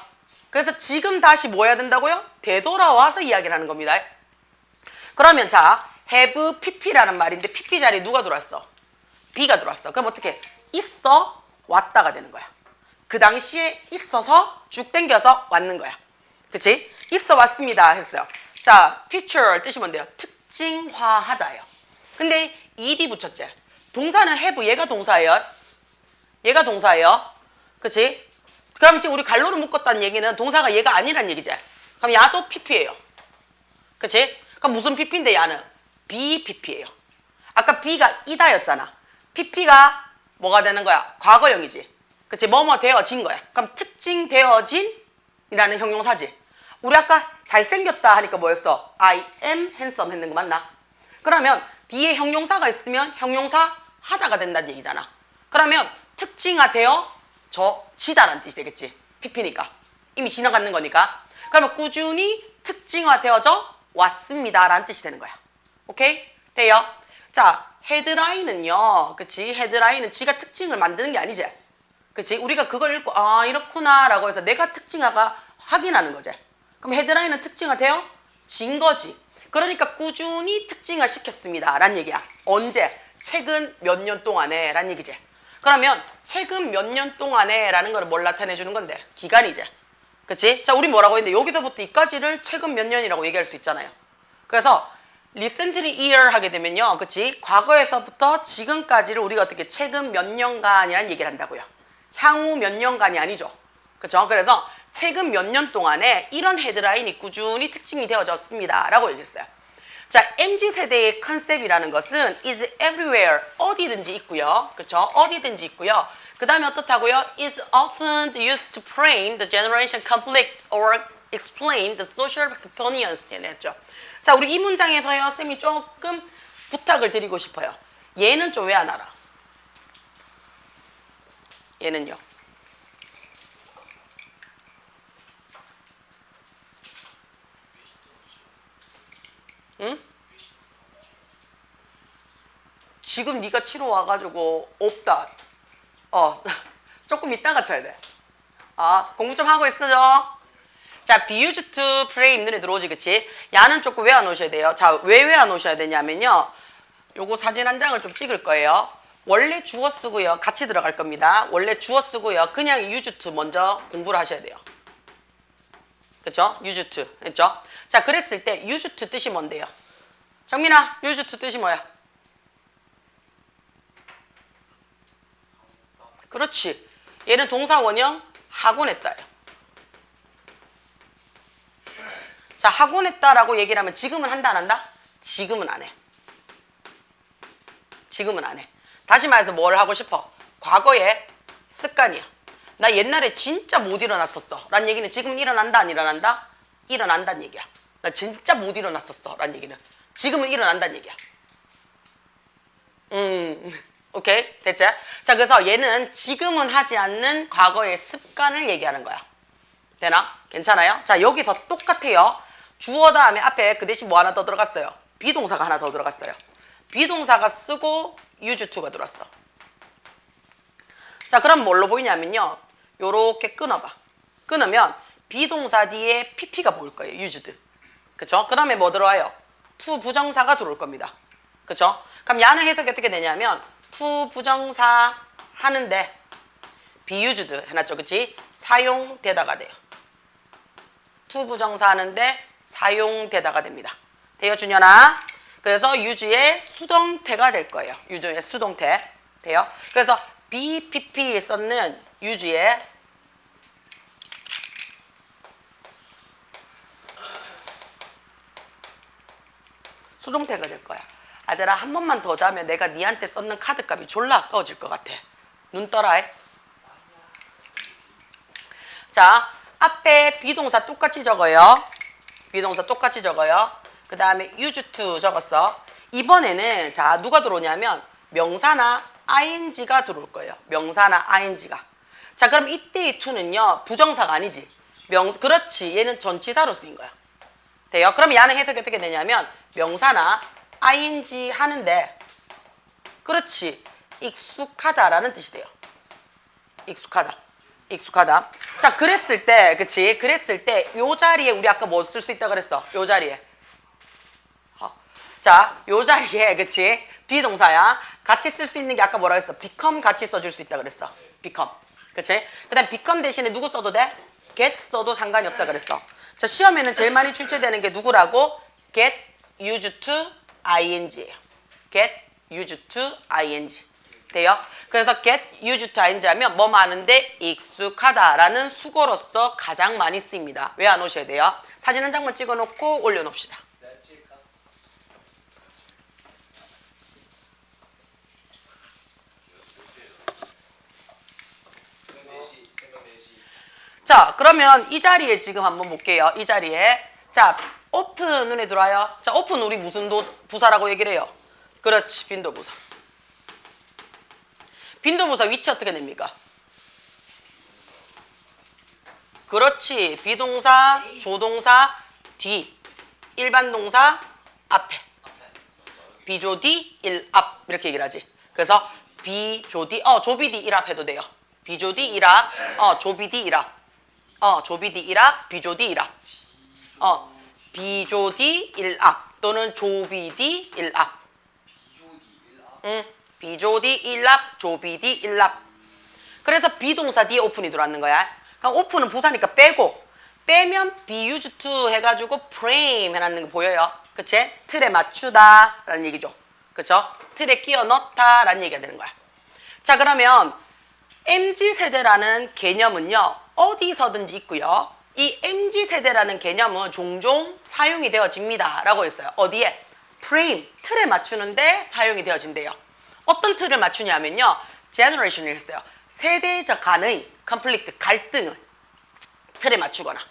그래서 지금 다시 뭐 해야 된다고요? 되돌아와서 이야기를 하는 겁니다. 그러면 자, have pp라는 말인데 pp 자리에 누가 들어왔어? b가 들어왔어. 그럼 어떻게? 있어 왔다가 되는 거야. 그 당시에 있어서 쭉 당겨서 왔는 거야. 그치? 있어 왔습니다 했어요. 자, feature 뜻이 뭔데요? 특징화하다예요. 근데 ed 붙였지. 동사는 have, 얘가 동사예요. 얘가 동사예요. 그치? 그럼 지금 우리 갈로를 묶었다는 얘기는 동사가 얘가 아니란 얘기지. 그럼 야도 pp예요. 그치? 그럼 무슨 pp인데 야는? BPP예요. 아까 B가 이다였잖아. PP가 뭐가 되는 거야? 과거형이지. 그치? 뭐뭐 되어진 거야. 그럼 특징되어진 이라는 형용사지. 우리 아까 잘생겼다 하니까 뭐였어? I am handsome 했는 거 맞나? 그러면 뒤에 형용사가 있으면 형용사 하다가 된다는 얘기잖아. 그러면 특징화되어지다라는 뜻이 되겠지. PP니까. 이미 지나가는 거니까. 그러면 꾸준히 특징화되어져 왔습니다 라는 뜻이 되는 거야. 오케이? 돼요? 자, 헤드라인은요. 그치? 헤드라인은 지가 특징을 만드는 게 아니지. 그치? 우리가 그걸 읽고 아 이렇구나 라고 해서 내가 특징화가 확인하는 거지. 그럼 헤드라인은 특징화되어진 거지. 그러니까 꾸준히 특징화 시켰습니다 라는 얘기야. 언제? 최근 몇 년 동안에 라는 얘기지. 그러면 최근 몇 년 동안에 라는 걸 뭘 나타내 주는 건데? 기간이지. 그치? 자, 우리 뭐라고 했는데 여기서부터 이까지를 최근 몇 년이라고 얘기할 수 있잖아요. 그래서 recently year 하게 되면요. 그치? 과거에서부터 지금까지를 우리가 어떻게 최근 몇 년간이라는 얘기를 한다고요. 향후 몇 년간이 아니죠. 그쵸? 그래서 최근 몇 년 동안에 이런 헤드라인이 꾸준히 특징이 되어졌습니다 라고 얘기했어요. 자, MZ세대의 컨셉이라는 것은 is everywhere, 어디든지 있고요. 그쵸? 어디든지 있고요. 그 다음에 어떻다고요? is often used to frame the generation conflict or explain the social convenience. 했죠. 자, 우리 이 문장에서요, 쌤이 조금 부탁을 드리고 싶어요. 얘는 좀 왜 안 알아? 얘는요. 응? 지금 네가 치러 와가지고 없다. 조금 이따가 쳐야 돼. 공부 좀 하고 있어줘. 자, be used to frame 눈에 들어오지, 그치? 야는 조금 왜 안 오셔야 돼요? 자, 왜 안 오셔야 되냐면요. 요거 사진 한 장을 좀 찍을 거예요. 원래 주어 쓰고요. 같이 들어갈 겁니다. 원래 주어 쓰고요. 그냥 used to 먼저 공부를 하셔야 돼요. 그쵸? used to. 했죠? 자, 그랬을 때 used to 뜻이 뭔데요? 정민아, used to 뜻이 뭐야? 그렇지. 얘는 동사 원형 하곤 했다예요. 자, 하곤 했다라고 얘기를 하면 지금은 한다 안 한다? 지금은 안 해. 지금은 안 해. 다시 말해서 뭘 하고 싶어? 과거의 습관이야. 나 옛날에 진짜 못 일어났었어. 란 얘기는 지금은 일어난다 안 일어난다? 일어난다는 얘기야. 나 진짜 못 일어났었어. 란 얘기는 지금은 일어난다는 얘기야. 오케이? 됐지? 자, 그래서 얘는 지금은 하지 않는 과거의 습관을 얘기하는 거야. 되나? 괜찮아요? 자, 여기서 똑같아요. 주어 다음에 앞에 그 대신 뭐 하나 더 들어갔어요? 비동사가 하나 더 들어갔어요. 비동사가 쓰고 used to가 들어왔어. 자, 그럼 뭘로 보이냐면요. 요렇게 끊어봐. 끊으면 비동사 뒤에 pp가 보일 거예요. used. 그쵸? 그 다음에 뭐 들어와요? to 부정사가 들어올 겁니다. 그쵸? 그럼 야는 해석이 어떻게 되냐면 to 부정사 하는데 be used 해놨죠. 그치? 사용되다가 돼요. to 부정사 하는데 사용되다가 됩니다. 돼요, 준현아? 그래서 use의 수동태가 될 거예요. use의 수동태. 돼요? 그래서 BPP에 썼는 use의 수동태가 될 거야. 아들아, 한 번만 더 자면 내가 니한테 썼는 카드값이 졸라 아까워질 것 같아. 눈 떠라. 해. 자, 앞에 비동사 똑같이 적어요. 비동사 똑같이 적어요. 그 다음에 used to 적었어. 이번에는 자, 누가 들어오냐면 명사나 ing가 들어올 거예요. 명사나 ing가. 자, 그럼 이때의 to는요 부정사가 아니지. 그렇지. 얘는 전치사로 쓰인 거야. 돼요? 그럼 야는 해석이 어떻게 되냐면 명사나 ing 하는데 그렇지. 익숙하다라는 뜻이 돼요. 익숙하다. 익숙하다. 자, 그랬을 때, 그치? 그랬을 때, 요 자리에, 우리 아까 뭐 쓸 수 있다 그랬어? 요 자리에. 자, 요 자리에, 그치? 비동사야. 같이 쓸 수 있는 게 아까 뭐라 그랬어? become 같이 써줄 수 있다 그랬어. become. 그치? 그 다음 become 대신에 누구 써도 돼? get 써도 상관이 없다 그랬어. 자, 시험에는 제일 많이 출제되는 게 누구라고? get used to ing예요. get used to ing. 돼요? 그래서 get used to ing 하면 뭐 많은데 익숙하다라는 수고로서 가장 많이 쓰입니다. 왜 안 오셔야 돼요? 사진 한 장만 찍어놓고 올려놓읍시다. 자, 그러면 이 자리에 지금 한번 볼게요. 이 자리에. 자, open 눈에 들어와요. 자, open 우리 무슨 부사라고 얘기를 해요? 그렇지, 빈도부사. 빈도부사 위치 어떻게 됩니까? 그렇지. 비동사, 조동사, 뒤. 일반 동사, 앞에. 비조디, 일앞. 이렇게 얘기를 하지. 그래서 비조디, 조비디, 일앞 해도 돼요. 비조디, 일앞, 조비디, 일앞. 조비디, 일앞, 비조디, 일앞. 비조디, 일앞. 또는 조비디, 일앞. 응. 비조디, 일랍, 조비디, 일랍. 그래서 비동사 뒤에 오픈이 들어왔는 거야. 그럼 오픈은 부사니까 빼면 be used to 해가지고 frame 해놨는 거 보여요. 그치? 틀에 맞추다 라는 얘기죠. 그쵸? 틀에 끼워 넣다 라는 얘기가 되는 거야. 자, 그러면 MZ세대라는 개념은요 어디서든지 있고요. 이 MZ세대라는 개념은 종종 사용이 되어집니다 라고 했어요. 어디에? frame, 틀에 맞추는데 사용이 되어진대요. 어떤 틀을 맞추냐면요. generation을 했어요. 세대적 간의 conflict, 갈등을 틀에 맞추거나.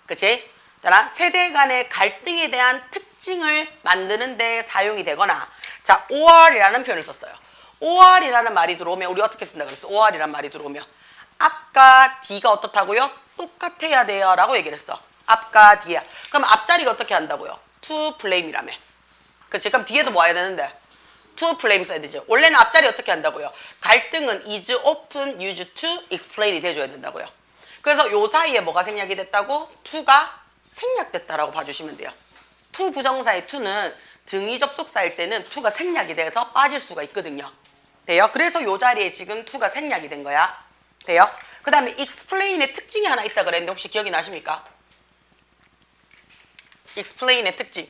그치? 따라 세대 간의 갈등에 대한 특징을 만드는 데 사용이 되거나. 자, or이라는 표현을 썼어요. or이라는 말이 들어오면 우리 어떻게 쓴다 그랬어? or이라는 말이 들어오면 앞과 뒤가 어떻다고요? 똑같아야 돼요 라고 얘기를 했어. 앞과 뒤야. 그럼 앞자리가 어떻게 한다고요? to blame이라며. 그치? 그럼 뒤에도 뭐 해야 되는데? to blame 써야 되죠. 원래는 앞자리 어떻게 한다고요? 갈등은 is often used to explain이 돼줘야 된다고요. 그래서 요 사이에 뭐가 생략이 됐다고? to가 생략됐다라고 봐주시면 돼요. to 부정사의 to는 등위 접속사일 때는 to가 생략이 돼서 빠질 수가 있거든요. 돼요? 그래서 요 자리에 지금 to가 생략이 된 거야. 돼요? 그 다음에 explain의 특징이 하나 있다 그랬는데 혹시 기억이 나십니까? explain의 특징.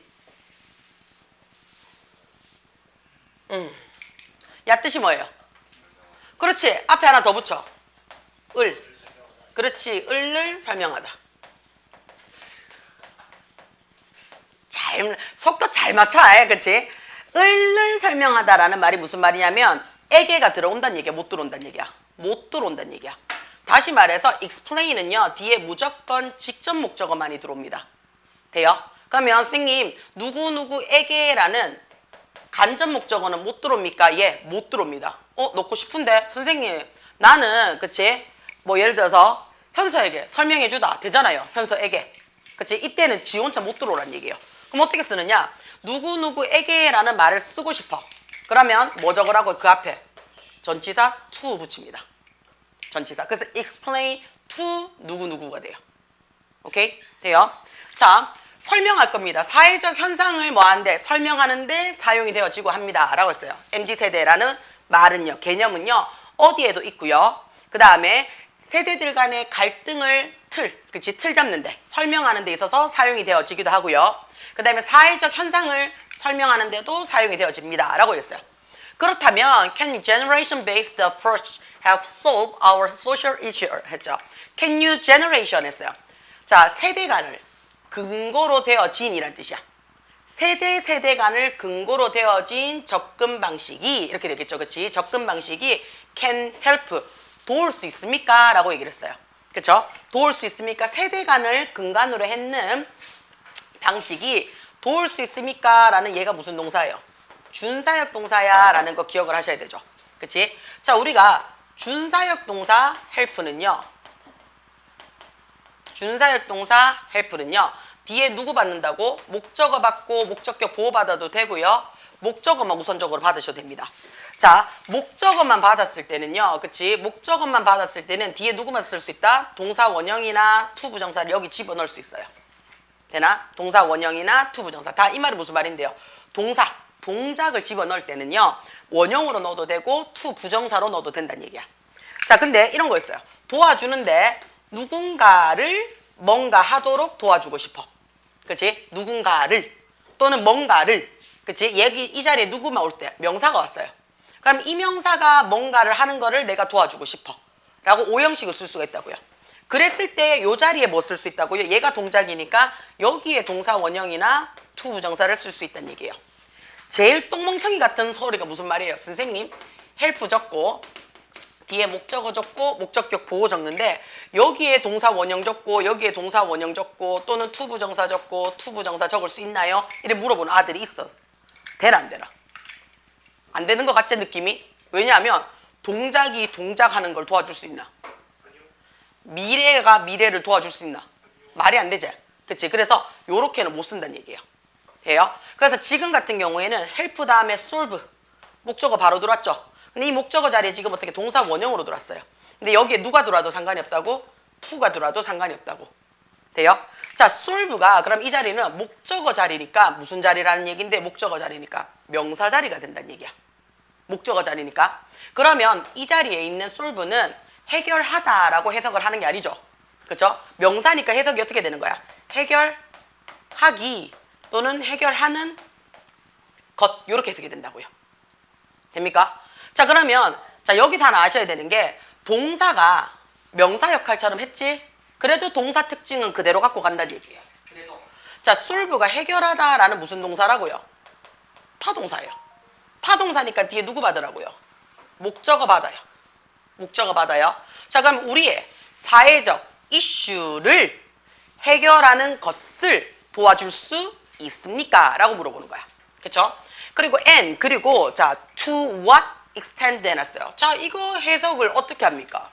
야 뜻이 뭐예요? 그렇지. 앞에 하나 더 붙여. 을. 그렇지. 을을 설명하다. 속도 잘 맞춰. 그렇지? 을을 설명하다라는 말이 무슨 말이냐면 에게가 들어온다는 얘기야. 못 들어온다는 얘기야. 못 들어온다는 얘기야. 다시 말해서 explain은요. 뒤에 무조건 직접 목적어만이 들어옵니다. 돼요? 그러면 선생님 누구누구에게라는 간접 목적어는 못 들어옵니까? 예, 못 들어옵니다. 넣고 싶은데 선생님 나는 그치? 뭐 예를 들어서 현서에게 설명해 주다 되잖아요. 현서에게. 그치? 이때는 지 혼자 못 들어오란 얘기예요. 그럼 어떻게 쓰느냐? 누구누구에게라는 말을 쓰고 싶어. 그러면 뭐 적으라고? 그 앞에 전치사 to 붙입니다. 전치사. 그래서 explain to 누구누구가 돼요. 오케이? 돼요? 자, 설명할 겁니다. 사회적 현상을 뭐 하는데 설명하는데 사용이 되어지고 합니다. 라고 했어요. MZ세대라는 말은요. 개념은요. 어디에도 있고요. 그 다음에 세대들 간의 갈등을 틀 잡는데 설명하는 데 있어서 사용이 되어지기도 하고요. 그 다음에 사회적 현상을 설명하는 데도 사용이 되어집니다. 라고 했어요. 그렇다면 can generation-based approach help solve our social issue? 했죠. Can you generation 했어요. 자, 세대 간을 근거로 되어진 이란 뜻이야. 세대 간을 근거로 되어진 접근 방식이 이렇게 되겠죠. 그치? 접근 방식이 can help, 도울 수 있습니까? 라고 얘기를 했어요. 그쵸? 도울 수 있습니까? 세대 간을 근간으로 했는 방식이 도울 수 있습니까? 라는 얘가 무슨 동사예요? 준사역 동사야 라는 거 기억을 하셔야 되죠. 그치? 자, 우리가 준사역 동사 help는요. 준사역 동사 help는요. 뒤에 누구 받는다고? 목적어 받고 목적격 보호 받아도 되고요. 목적어만 우선적으로 받으셔도 됩니다. 자, 목적어만 받았을 때는요. 그치? 목적어만 받았을 때는 뒤에 누구만 쓸 수 있다? 동사 원형이나 to 부정사를 여기 집어넣을 수 있어요. 되나? 동사 원형이나 to 부정사. 다 이 말이 무슨 말인데요? 동사, 동작을 집어넣을 때는요. 원형으로 넣어도 되고 to 부정사로 넣어도 된다는 얘기야. 자, 근데 이런 거 있어요. 도와주는데 누군가를 뭔가 하도록 도와주고 싶어. 그치? 누군가를 또는 뭔가를. 그치? 여기 이 자리에 누구만 올 때 명사가 왔어요. 그럼 이 명사가 뭔가를 하는 거를 내가 도와주고 싶어 라고 오형식을 쓸 수가 있다고요. 그랬을 때 이 자리에 뭐 쓸 수 있다고요? 얘가 동작이니까 여기에 동사 원형이나 to 부정사를 쓸 수 있다는 얘기예요. 제일 똥멍청이 같은 소리가 무슨 말이에요? 선생님 help 적고 뒤에 목적어 적고 목적격 보호 적는데 여기에 동사 원형 적고 여기에 동사 원형 적고 또는 to 부정사 적고 to 부정사 적을 수 있나요? 이래 물어보는 아들이 있어. 되나 안 되나? 안 되는 것 같지 느낌이? 왜냐하면 동작이 동작하는 걸 도와줄 수 있나? 미래가 미래를 도와줄 수 있나? 말이 안 되지? 그치? 그래서 요렇게는 못 쓴다는 얘기예요. 돼요? 그래서 지금 같은 경우에는 help 다음에 solve 목적어 바로 들어왔죠? 근데 이 목적어 자리에 지금 어떻게 동사 원형으로 들어왔어요. 근데 여기에 누가 들어와도 상관이 없다고? to가 들어와도 상관이 없다고. 돼요? 자, solve가 그럼 이 자리는 목적어 자리니까 무슨 자리라는 얘기인데 목적어 자리니까 명사 자리가 된다는 얘기야. 목적어 자리니까. 그러면 이 자리에 있는 solve는 해결하다라고 해석을 하는 게 아니죠. 그렇죠? 명사니까 해석이 어떻게 되는 거야? 해결하기 또는 해결하는 것 이렇게 해석이 된다고요. 됩니까? 자, 그러면 자 여기서 하나 아셔야 되는 게 동사가 명사 역할처럼 했지? 그래도 동사 특징은 그대로 갖고 간다는 얘기예요. 그래도 자, solve가 해결하다라는 무슨 동사라고요? 타동사예요. 타동사니까 뒤에 누구 받으라고요? 목적어 받아요. 목적어 받아요. 자, 그럼 우리의 사회적 이슈를 해결하는 것을 도와줄 수 있습니까? 라고 물어보는 거야. 그쵸? 그리고 and, 그리고 자, to what extent 해놨어요. 자, 이거 해석을 어떻게 합니까?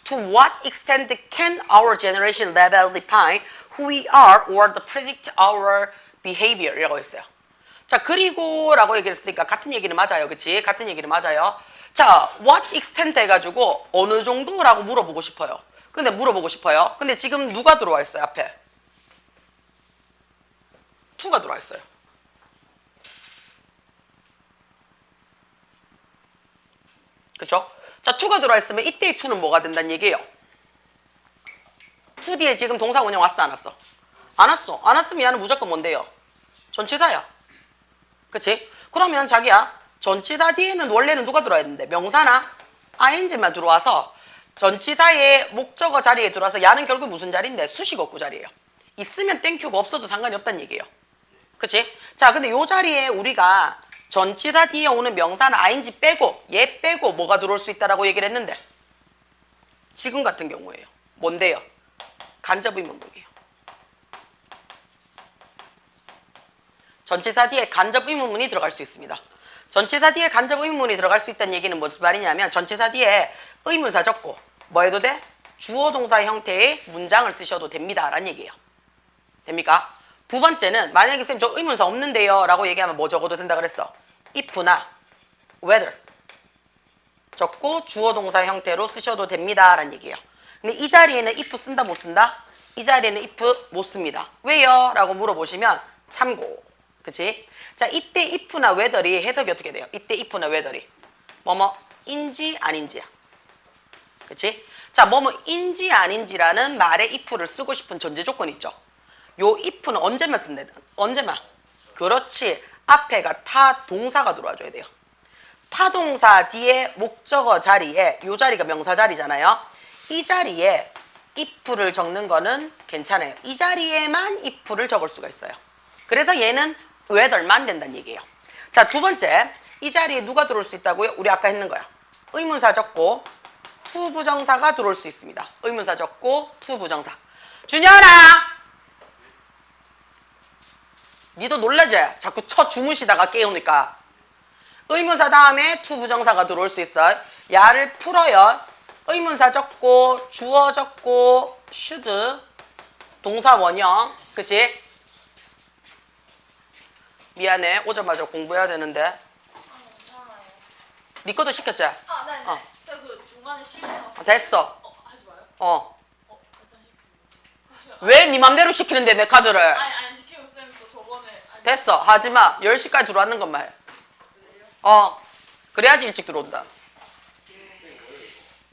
To what extent can our generation level define who we are or predict our behavior? 이라고 했어요. 자, 그리고라고 얘기했으니까 같은 얘기는 맞아요. 그치? 같은 얘기는 맞아요. 자, what extent 해가지고 어느 정도라고 물어보고 싶어요. 근데 지금 누가 들어와 있어요, 앞에? to가 들어와 있어요. 그쵸? 자, to가 들어와 있으면 이때의 to는 뭐가 된다는 얘기예요? to 뒤에 지금 동사 원형 왔어, 안 왔어? 안 왔어. 안 왔으면 얘는 무조건 뭔데요? 전치사야. 그치? 그러면 자기야, 전치사 뒤에는 원래는 누가 들어야 되는데? 명사나 ing만 들어와서 전치사의 목적어 자리에 들어와서 야는 결국 무슨 자리인데? 수식어구 자리예요. 있으면 땡큐고 없어도 상관이 없다는 얘기예요. 그치? 자, 근데 요 자리에 우리가 전치사 뒤에 오는 명사나 ing 빼고 얘 빼고 뭐가 들어올 수 있다라고 얘기를 했는데 지금 같은 경우에요. 뭔데요? 간접 의문문이에요. 전치사 뒤에 간접 의문문이 들어갈 수 있습니다. 전치사 뒤에 간접 의문문이 들어갈 수 있다는 얘기는 무슨 말이냐면 전치사 뒤에 의문사 적고 뭐 해도 돼? 주어 동사 형태의 문장을 쓰셔도 됩니다 라는 얘기예요. 됩니까? 두 번째는 만약에 쌤 저 의문사 없는데요 라고 얘기하면 뭐 적어도 된다 그랬어? if나 whether 적고 주어 동사 형태로 쓰셔도 됩니다 라는 얘기예요. 근데 이 자리에는 if 쓴다 못 쓴다? 이 자리에는 if 못 씁니다. 왜요? 라고 물어보시면 참고. 그치? 자, 이때 if나 whether이 해석이 어떻게 돼요? 이때 if나 whether이 뭐뭐인지 아닌지야. 그치? 자, 뭐뭐인지 아닌지라는 말에 if를 쓰고 싶은 전제 조건이 있죠. 요 if는 언제만 쓴다? 언제만? 그렇지. 앞에가 타 동사가 들어와줘야 돼요. 타동사 뒤에 목적어 자리에 요 자리가 명사 자리잖아요. 이 자리에 if를 적는 거는 괜찮아요. 이 자리에만 if를 적을 수가 있어요. 그래서 얘는 whether만 된다는 얘기예요. 자, 두 번째. 이 자리에 누가 들어올 수 있다고요? 우리 아까 했는 거야. 의문사 적고 to 부정사가 들어올 수 있습니다. 의문사 적고 to 부정사. 준현아! 니도 놀라지? 자꾸 주무시다가 깨우니까. 의문사 다음에 to 부정사가 들어올 수 있어요. 야를 풀어요. 의문사 적고 주어 적고 should 동사 원형. 그치? 미안해. 오자마자 공부해야 되는데. 괜찮아요. 니 것도 시켰지? 네네. 어. 그 중간에 쉬면 됐어. 하지 마요. 일단 시키고. 왜 니 맘대로 시키는데 내 카드를? 아니 안 시키고 쌤 또 저번에 됐어. 하지마. 10시까지 들어왔는 것만 해. 그래야지 일찍 들어온다.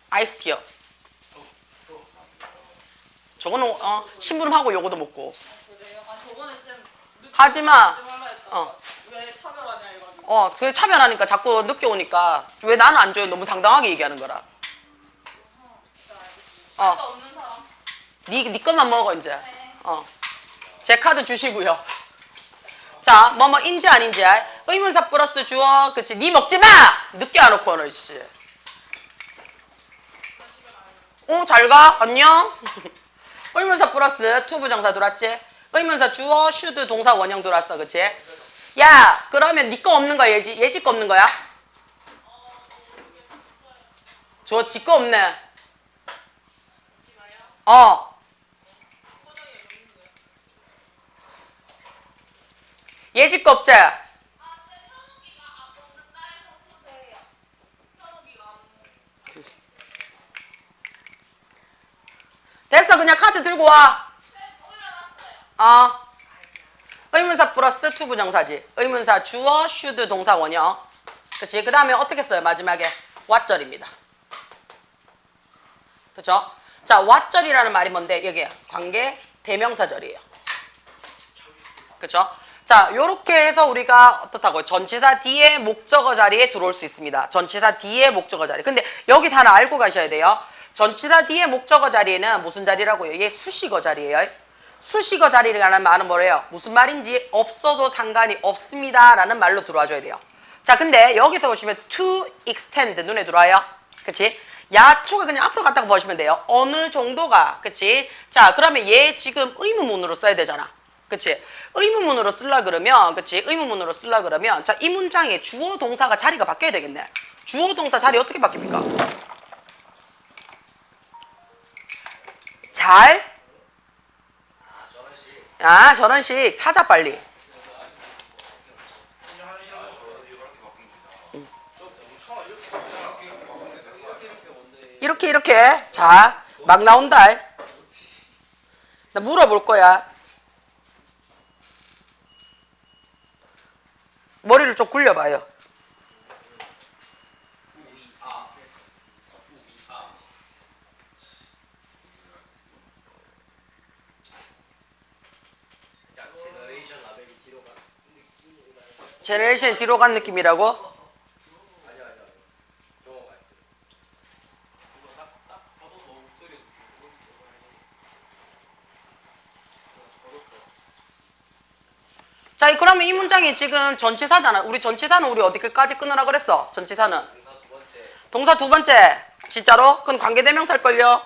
아이스티어. 저거는 심부름하고 요거도 먹고. 그래요? 아 저번에 쌤 하지마. 어. 왜 차별하냐 해가지고. 그게 차별하니까 자꾸 늦게 오니까 왜 나는 안 줘요? 너무 당당하게 얘기하는 거라. 아까 없는 사람. 니 것만 먹어 이제. 네. 제 카드 주시고요. 자, 뭐뭐인지 아닌지 의문사 플러스 주어. 그치? 니 먹지 마. 늦게 안 오고 너 씨. 잘 가. 안녕. 의문사 플러스 to 부정사 들어왔지? 의문사 주어 should 동사 원형 들어왔어. 그치? 야, 그러면 니 거 없는 거야? 얘지 거 없는 거야? 주어 지 거 없네. 얘지 거 없지? 됐어. 그냥 카드 들고 와. 의문사 플러스 to 부정사지. 의문사 주어 should 동사 원형. 그치? 그 다음에 어떻게 써요? 마지막에 what절입니다. 그쵸? 자, what절이라는 말이 뭔데? 여기 관계 대명사절이에요. 그쵸? 자, 요렇게 해서 우리가 어떻다고요? 전치사 뒤에 목적어 자리에 들어올 수 있습니다. 전치사 뒤에 목적어 자리. 근데 여기 다 알고 가셔야 돼요. 전치사 뒤에 목적어 자리에는 무슨 자리라고요? 얘 수식어 자리예요. 수식어 자리라는 말은 뭐래요? 무슨 말인지 없어도 상관이 없습니다 라는 말로 들어와줘야 돼요. 자, 근데 여기서 보시면 to extend 눈에 들어와요. 그치? 야, to가 그냥 앞으로 갔다가 보시면 돼요. 어느 정도가. 그치? 자, 그러면 얘 지금 의문문으로 써야 되잖아. 그치? 의문문으로 쓰려 그러면, 그치? 의문문으로 쓰려 그러면, 자, 이 문장에 주어 동사가 자리가 바뀌어야 되겠네. 주어 동사 자리 어떻게 바뀝니까? 잘? 저런 식 찾아 빨리. 이렇게. 자, 막 나온다. 나 물어볼 거야. 머리를 좀 굴려봐요. 제너레이션 라벨이 뒤로 가. 제너레이션 뒤로 간 느낌이라고? 아니요. 경호가 있어요. 이거 딱 봐도 너 목소리 자, 그러면 이 문장이 지금 전치사잖아. 우리 전치사는 우리 어디까지 끊으라 그랬어? 전치사는 동사 두 번째. 동사 두 번째. 진짜로? 그건 관계대명사일걸요?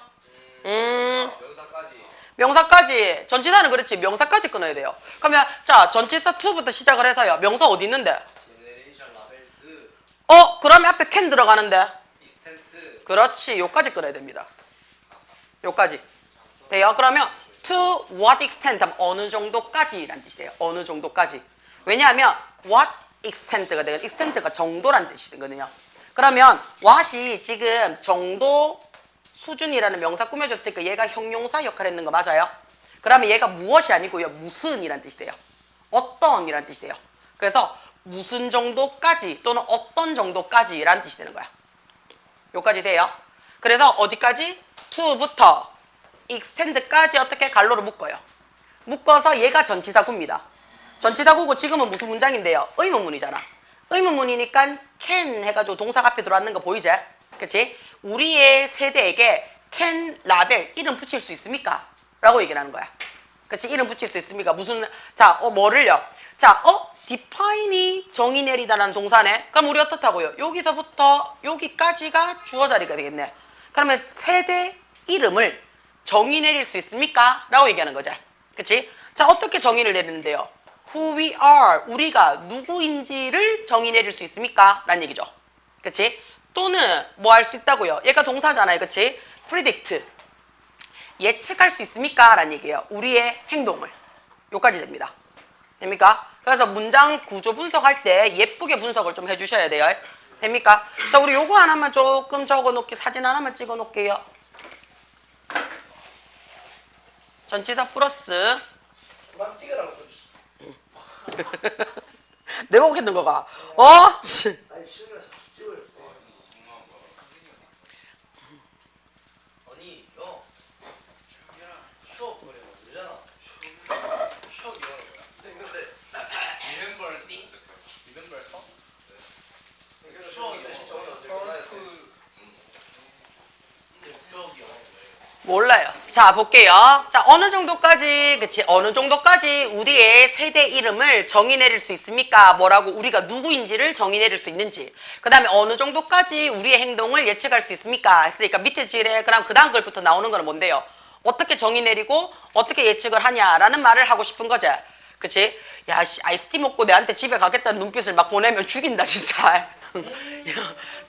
명사까지. 명사까지. 전치사는 그렇지. 명사까지 끊어야 돼요. 그러면 자, 전치사 2부터 시작을 해서요. 명사 어디 있는데? 제너레이션 라벨스 그러면 앞에 can 들어가는데? 익스텐트 그렇지. 요까지 끊어야 됩니다. 요까지. 돼요? 그러면 to what extent 하면 어느 정도까지라는 뜻이 돼요. 어느 정도까지. 왜냐하면 what extent가 되거든요. extent가 정도란 뜻이거든요. 그러면 what이 지금 정도 수준이라는 명사 꾸며줬으니까 얘가 형용사 역할을 했는 거 맞아요? 그러면 얘가 무엇이 아니고요. 무슨이란 뜻이 돼요. 어떤이란 뜻이 돼요. 그래서 무슨 정도까지 또는 어떤 정도까지라는 뜻이 되는 거야. 요까지 돼요. 그래서 어디까지? to부터 extend까지 어떻게 갈로로 묶어요. 묶어서 얘가 전치사구입니다. 전치사구고 지금은 무슨 문장인데요? 의문문이잖아. 의문문이니까 can 해가지고 동사가 앞에 들어왔는 거 보이지? 그치? 우리의 세대에게 can 라벨 이름 붙일 수 있습니까? 라고 얘기를 하는 거야. 그치? 이름 붙일 수 있습니까? 무슨 자, 뭐를요? 자, define이 정의 내리다라는 동사네. 그럼 우리 어떻다고요? 여기서부터 여기까지가 주어 자리가 되겠네. 그러면 세대 이름을 정의 내릴 수 있습니까? 라고 얘기하는 거죠. 그치? 자, 어떻게 정의를 내리는데요? Who we are, 우리가 누구인지를 정의 내릴 수 있습니까? 라는 얘기죠. 그치? 또는 뭐 할 수 있다고요? 얘가 동사잖아요. 그치? predict, 예측할 수 있습니까? 라는 얘기예요. 우리의 행동을. 요까지 됩니다. 됩니까? 그래서 문장 구조 분석할 때 예쁘게 분석을 좀 해주셔야 돼요. 됩니까? 자, 우리 요거 하나만 조금 적어 놓게, 사진 하나만 찍어 놓을게요. 전치사 플러스 그만 찍으라고. 내 보고 있는 거가 씨. 아니 시험이라 자꾸 찍어요. 아니 너 추억 그래 되잖아. 추억 이런 거야. 근데 remember thing? remember song? 추억이 진짜 어려워. 추억이 어려워. 몰라요. 자, 볼게요. 자, 어느 정도까지, 그치? 어느 정도까지 우리의 세대 이름을 정의 내릴 수 있습니까? 뭐라고 우리가 누구인지를 정의 내릴 수 있는지. 그 다음에 어느 정도까지 우리의 행동을 예측할 수 있습니까? 했으니까 밑에 질에 그럼 그 다음 글부터 나오는 거는 뭔데요? 어떻게 정의 내리고 어떻게 예측을 하냐라는 말을 하고 싶은 거지. 그치? 야, 씨, 아이스티 먹고 내한테 집에 가겠다는 눈빛을 막 보내면 죽인다, 진짜.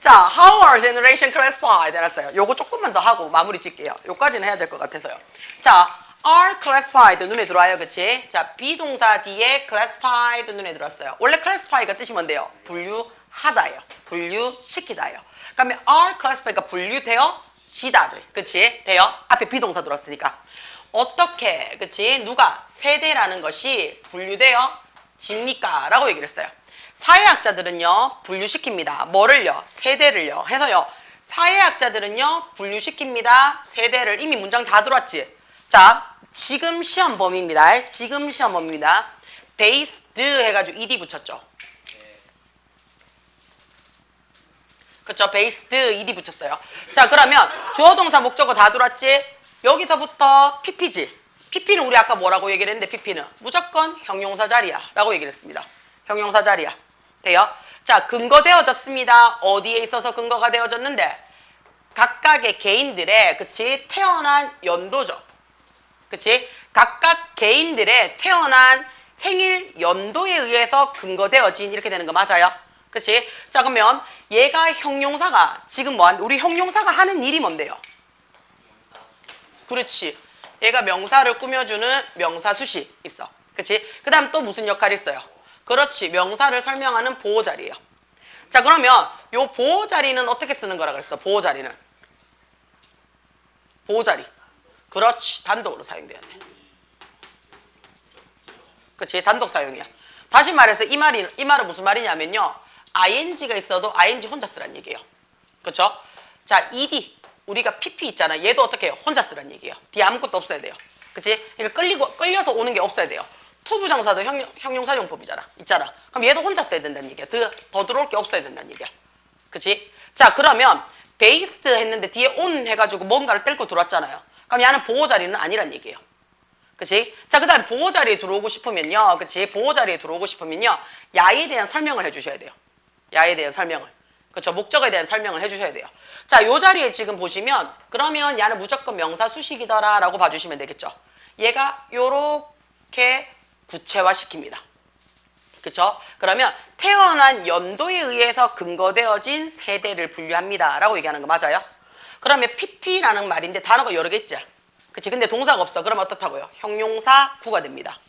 자, how are generation classified? 해놨어요. 요거 조금만 더 하고 마무리 짓게요. 요까지는 해야 될 것 같아서요. 자, are classified 눈에 들어와요. 그치? 자, 비동사 뒤에 classified 눈에 들어왔어요. 원래 classify가 뜻이 뭔데요? 분류하다예요. 분류시키다예요. 그러면 are classified가 분류되어지다죠. 그치? 돼요? 앞에 비동사 들어왔으니까. 어떻게, 그치? 누가? 세대라는 것이 분류되어집니까? 라고 얘기를 했어요. 사회학자들은요, 분류시킵니다. 뭐를요? 세대를요. 해서요, 사회학자들은요, 분류시킵니다. 세대를. 이미 문장 다 들어왔지? 자, 지금 시험 범위입니다. 지금 시험 범위입니다. based 해가지고 ed 붙였죠. 그쵸? based ed 붙였어요. 자, 그러면 주어 동사 목적어 다 들어왔지? 여기서부터 pp지. pp는 우리 아까 뭐라고 얘기를 했는데 pp는 무조건 형용사 자리야 라고 얘기를 했습니다. 형용사 자리야. 돼요? 자, 근거되어졌습니다. 어디에 있어서 근거가 되어졌는데? 각각의 개인들의, 그치? 태어난 연도죠. 그치? 각각 개인들의 태어난 생일 연도에 의해서 근거되어진 이렇게 되는 거 맞아요? 그치? 자, 그러면 얘가 형용사가 지금 우리 형용사가 하는 일이 뭔데요? 그렇지. 얘가 명사를 꾸며주는 명사수시 있어. 그치? 그 다음 또 무슨 역할이 있어요? 그렇지. 명사를 설명하는 보호자리예요. 자, 그러면 요 보호자리는 어떻게 쓰는 거라 그랬어? 보호자리는 보호자리. 그렇지. 단독으로 사용돼야 돼. 그렇지. 단독 사용이야. 다시 말해서 이 말은 무슨 말이냐면요. ing가 있어도 ing 혼자 쓰란 얘기예요. 그렇죠? 자, ed. 우리가 pp 있잖아. 얘도 어떻게 해요? 혼자 쓰란 얘기예요. 뒤에 아무것도 없어야 돼요. 그치? 그러니까 끌려서 오는 게 없어야 돼요. 투부정사도 형용사용법이잖아. 있잖아. 그럼 얘도 혼자 써야 된다는 얘기야. 더 들어올 게 없어야 된다는 얘기야. 그치? 자, 그러면 based 했는데 뒤에 on 해가지고 뭔가를 뗄고 들어왔잖아요. 그럼 얘는 보호자리는 아니란 얘기예요. 그치? 자, 그 다음에 보호자리에 들어오고 싶으면요. 그치? 보호자리에 들어오고 싶으면요. 야에 대한 설명을 해주셔야 돼요. 야에 대한 설명을. 그렇죠? 목적에 대한 설명을 해주셔야 돼요. 자, 요 자리에 지금 보시면 그러면 야는 무조건 명사 수식이더라 라고 봐주시면 되겠죠. 얘가 요렇게 구체화시킵니다. 그쵸? 그러면 태어난 연도에 의해서 근거되어진 세대를 분류합니다 라고 얘기하는 거 맞아요? 그러면 pp라는 말인데 단어가 여러 개 있죠? 그치? 근데 동사가 없어. 그럼 어떻다고요? 형용사 구가 됩니다.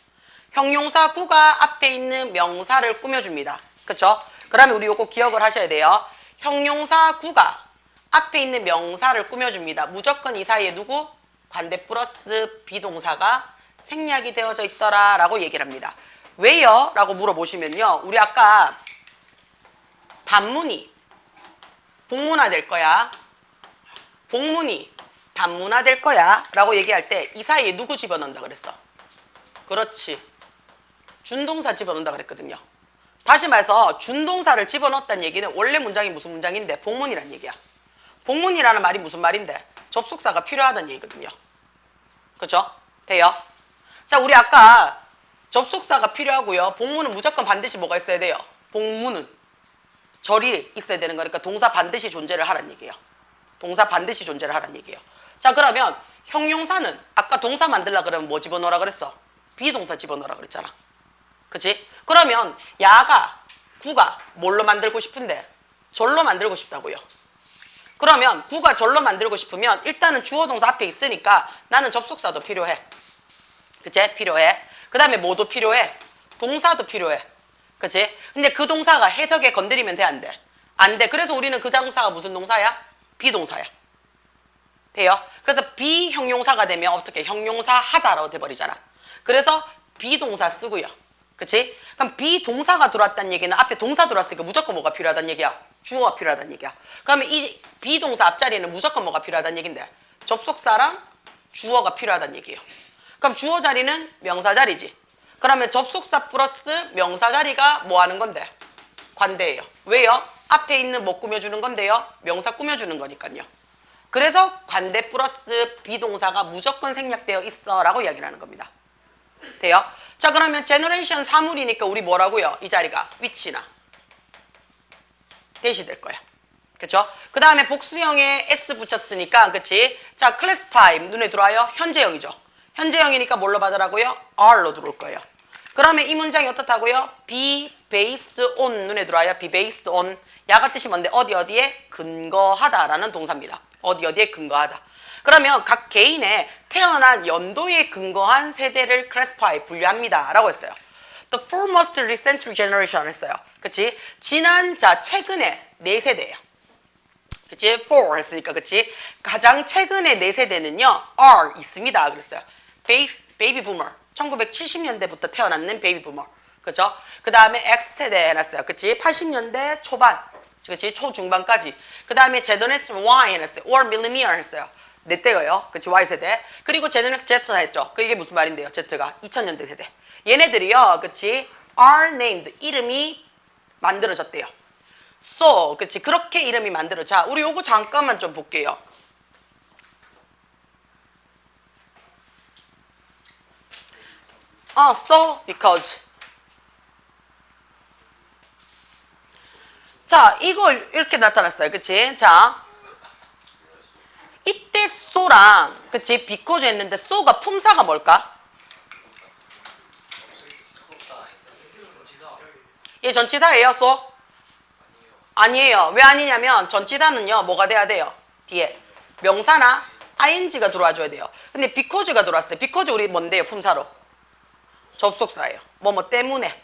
형용사 구가 앞에 있는 명사를 꾸며줍니다. 그쵸? 그러면 우리 요거 기억을 하셔야 돼요. 형용사 구가 앞에 있는 명사를 꾸며줍니다. 무조건 이 사이에 누구? 관대 플러스 비동사가 생략이 되어져 있더라 라고 얘기를 합니다. 왜요? 라고 물어보시면요. 우리 아까 단문이 복문화 될 거야. 복문이 단문화 될 거야 라고 얘기할 때 이 사이에 누구 집어넣는다 그랬어? 그렇지. 준동사 집어넣는다 그랬거든요. 다시 말해서 준동사를 집어넣었다는 얘기는 원래 문장이 무슨 문장인데 복문이란 얘기야. 복문이라는 말이 무슨 말인데 접속사가 필요하다는 얘기거든요. 그죠? 돼요? 자, 우리 아까 접속사가 필요하고요. 복문은 무조건 반드시 뭐가 있어야 돼요? 복문은 절이 있어야 되는 거니까 동사 반드시 존재를 하라는 얘기예요. 동사 반드시 존재를 하라는 얘기예요. 자, 그러면 형용사는 아까 동사 만들려고 그러면 뭐 집어넣으라 그랬어? 비동사 집어넣으라 그랬잖아. 그치? 그러면 야가 구가 뭘로 만들고 싶은데 절로 만들고 싶다고요. 그러면 구가 절로 만들고 싶으면 일단은 주어 동사 앞에 있으니까 나는 접속사도 필요해. 그치? 필요해. 그 다음에 뭐도 필요해? 동사도 필요해. 그치? 근데 그 동사가 해석에 건드리면 돼, 안 돼? 안 돼. 그래서 우리는 그 동사가 무슨 동사야? 비동사야. 돼요? 그래서 비형용사가 되면 어떻게 형용사 하다라고 돼버리잖아. 그래서 비동사 쓰고요. 그치? 그럼 비동사가 들어왔다는 얘기는 앞에 동사 들어왔으니까 무조건 뭐가 필요하다는 얘기야? 주어가 필요하다는 얘기야. 그러면 이 비동사 앞자리에는 무조건 뭐가 필요하다는 얘긴데 접속사랑 주어가 필요하다는 얘기예요. 그럼 주어 자리는 명사 자리지. 그러면 접속사 플러스 명사 자리가 뭐 하는 건데? 관대예요. 왜요? 앞에 있는 뭐 꾸며주는 건데요? 명사 꾸며주는 거니까요. 그래서 관대 플러스 비동사가 무조건 생략되어 있어 라고 이야기를 하는 겁니다. 돼요? 자, 그러면 제너레이션 사물이니까 우리 뭐라고요? 이 자리가 위치나 대시 될 거야. 그쵸? 그 다음에 복수형에 s 붙였으니까, 그치? 자, classify 눈에 들어와요? 현재형이죠. 현재형이니까 뭘로 받으라고요? r로 들어올 거예요. 그러면 이 문장이 어떻다고요? be based on 눈에 들어와요? be based on 야가 뜻이 뭔데? 어디에 근거하다라는 동사입니다. 어디에 근거하다. 그러면 각 개인의 태어난 연도에 근거한 세대를 classify 분류합니다 라고 했어요. The four most recent generation 했어요. 그치? 지난 자 최근에 4세대예요. 그치? 4 했으니까 그치? 가장 최근의 4세대는요 are 있습니다 그랬어요. 베이비 부머 1970년대부터 태어났는 베이비 부머. 그죠? 그 다음에 X세대 해놨어요. 그치? 80년대 초반. 그치? 초중반까지. 그 다음에 제너레이션 Y 해놨어요. or millennial 했어요. 네 대가요. 그치? Y세대. 그리고 제너레이션 Z 했죠. 이게 무슨 말인데요? Z가 2000년대 세대. 얘네들이요. 그치? are named. 이름이 만들어졌대요. So. 그치? 그렇게 이름이 만들어져. 자, 우리 요거 잠깐만 좀 볼게요. So, because. 자, 이걸 이렇게 나타났어요. 그치? 자, 이때 so랑, 그치? because 했는데 so가 품사가 뭘까? 얘 전치사예요, so? 아니에요. 왜 아니냐면 전치사는요, 뭐가 돼야 돼요? 뒤에 명사나 ing가 들어와줘야 돼요. 근데 because가 들어왔어요. because 우리 뭔데요, 품사로? 접속사예요. 뭐뭐 때문에.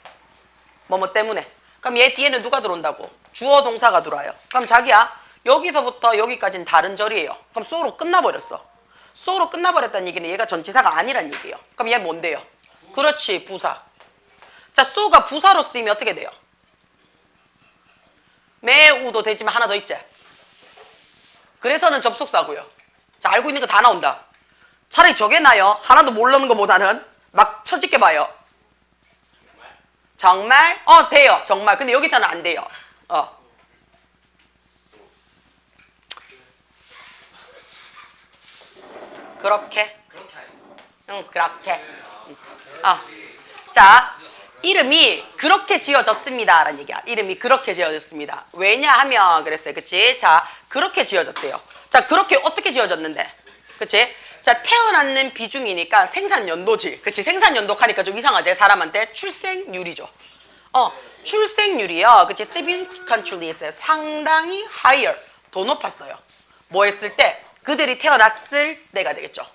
뭐뭐 때문에. 그럼 얘 뒤에는 누가 들어온다고? 주어 동사가 들어와요. 그럼 자기야 여기서부터 여기까지는 다른 절이에요. 그럼 so로 끝나버렸어. so로 끝나버렸다는 얘기는 얘가 전치사가 아니란 얘기예요. 그럼 얘 뭔데요? 그렇지, 부사. 자, so가 부사로 쓰이면 어떻게 돼요? 매우도 되지만 하나 더 있지? 그래서는 접속사고요. 자, 알고 있는 거 다 나온다. 차라리 저게 나요. 하나도 모르는 것보다는 막 처짓게 봐요. 정말? 돼요. 정말. 근데 여기서는 안 돼요. 그렇게. 그렇게 아니고. 응, 그렇게. 자, 이름이 그렇게 지어졌습니다. 라는 얘기야. 이름이 그렇게 지어졌습니다. 왜냐하면, 그랬어요. 그치? 자, 그렇게 지어졌대요. 자, 그렇게 어떻게 지어졌는데? 그치? 자, 태어났는 비중이니까 생산연도지. 그치? 생산연도하니까 좀 이상하지? 사람한테 출생률이죠. 출생률이요. 그치? significantly 상당히 higher. 더 높았어요. 뭐 했을 때? 그들이 태어났을 때가 되겠죠.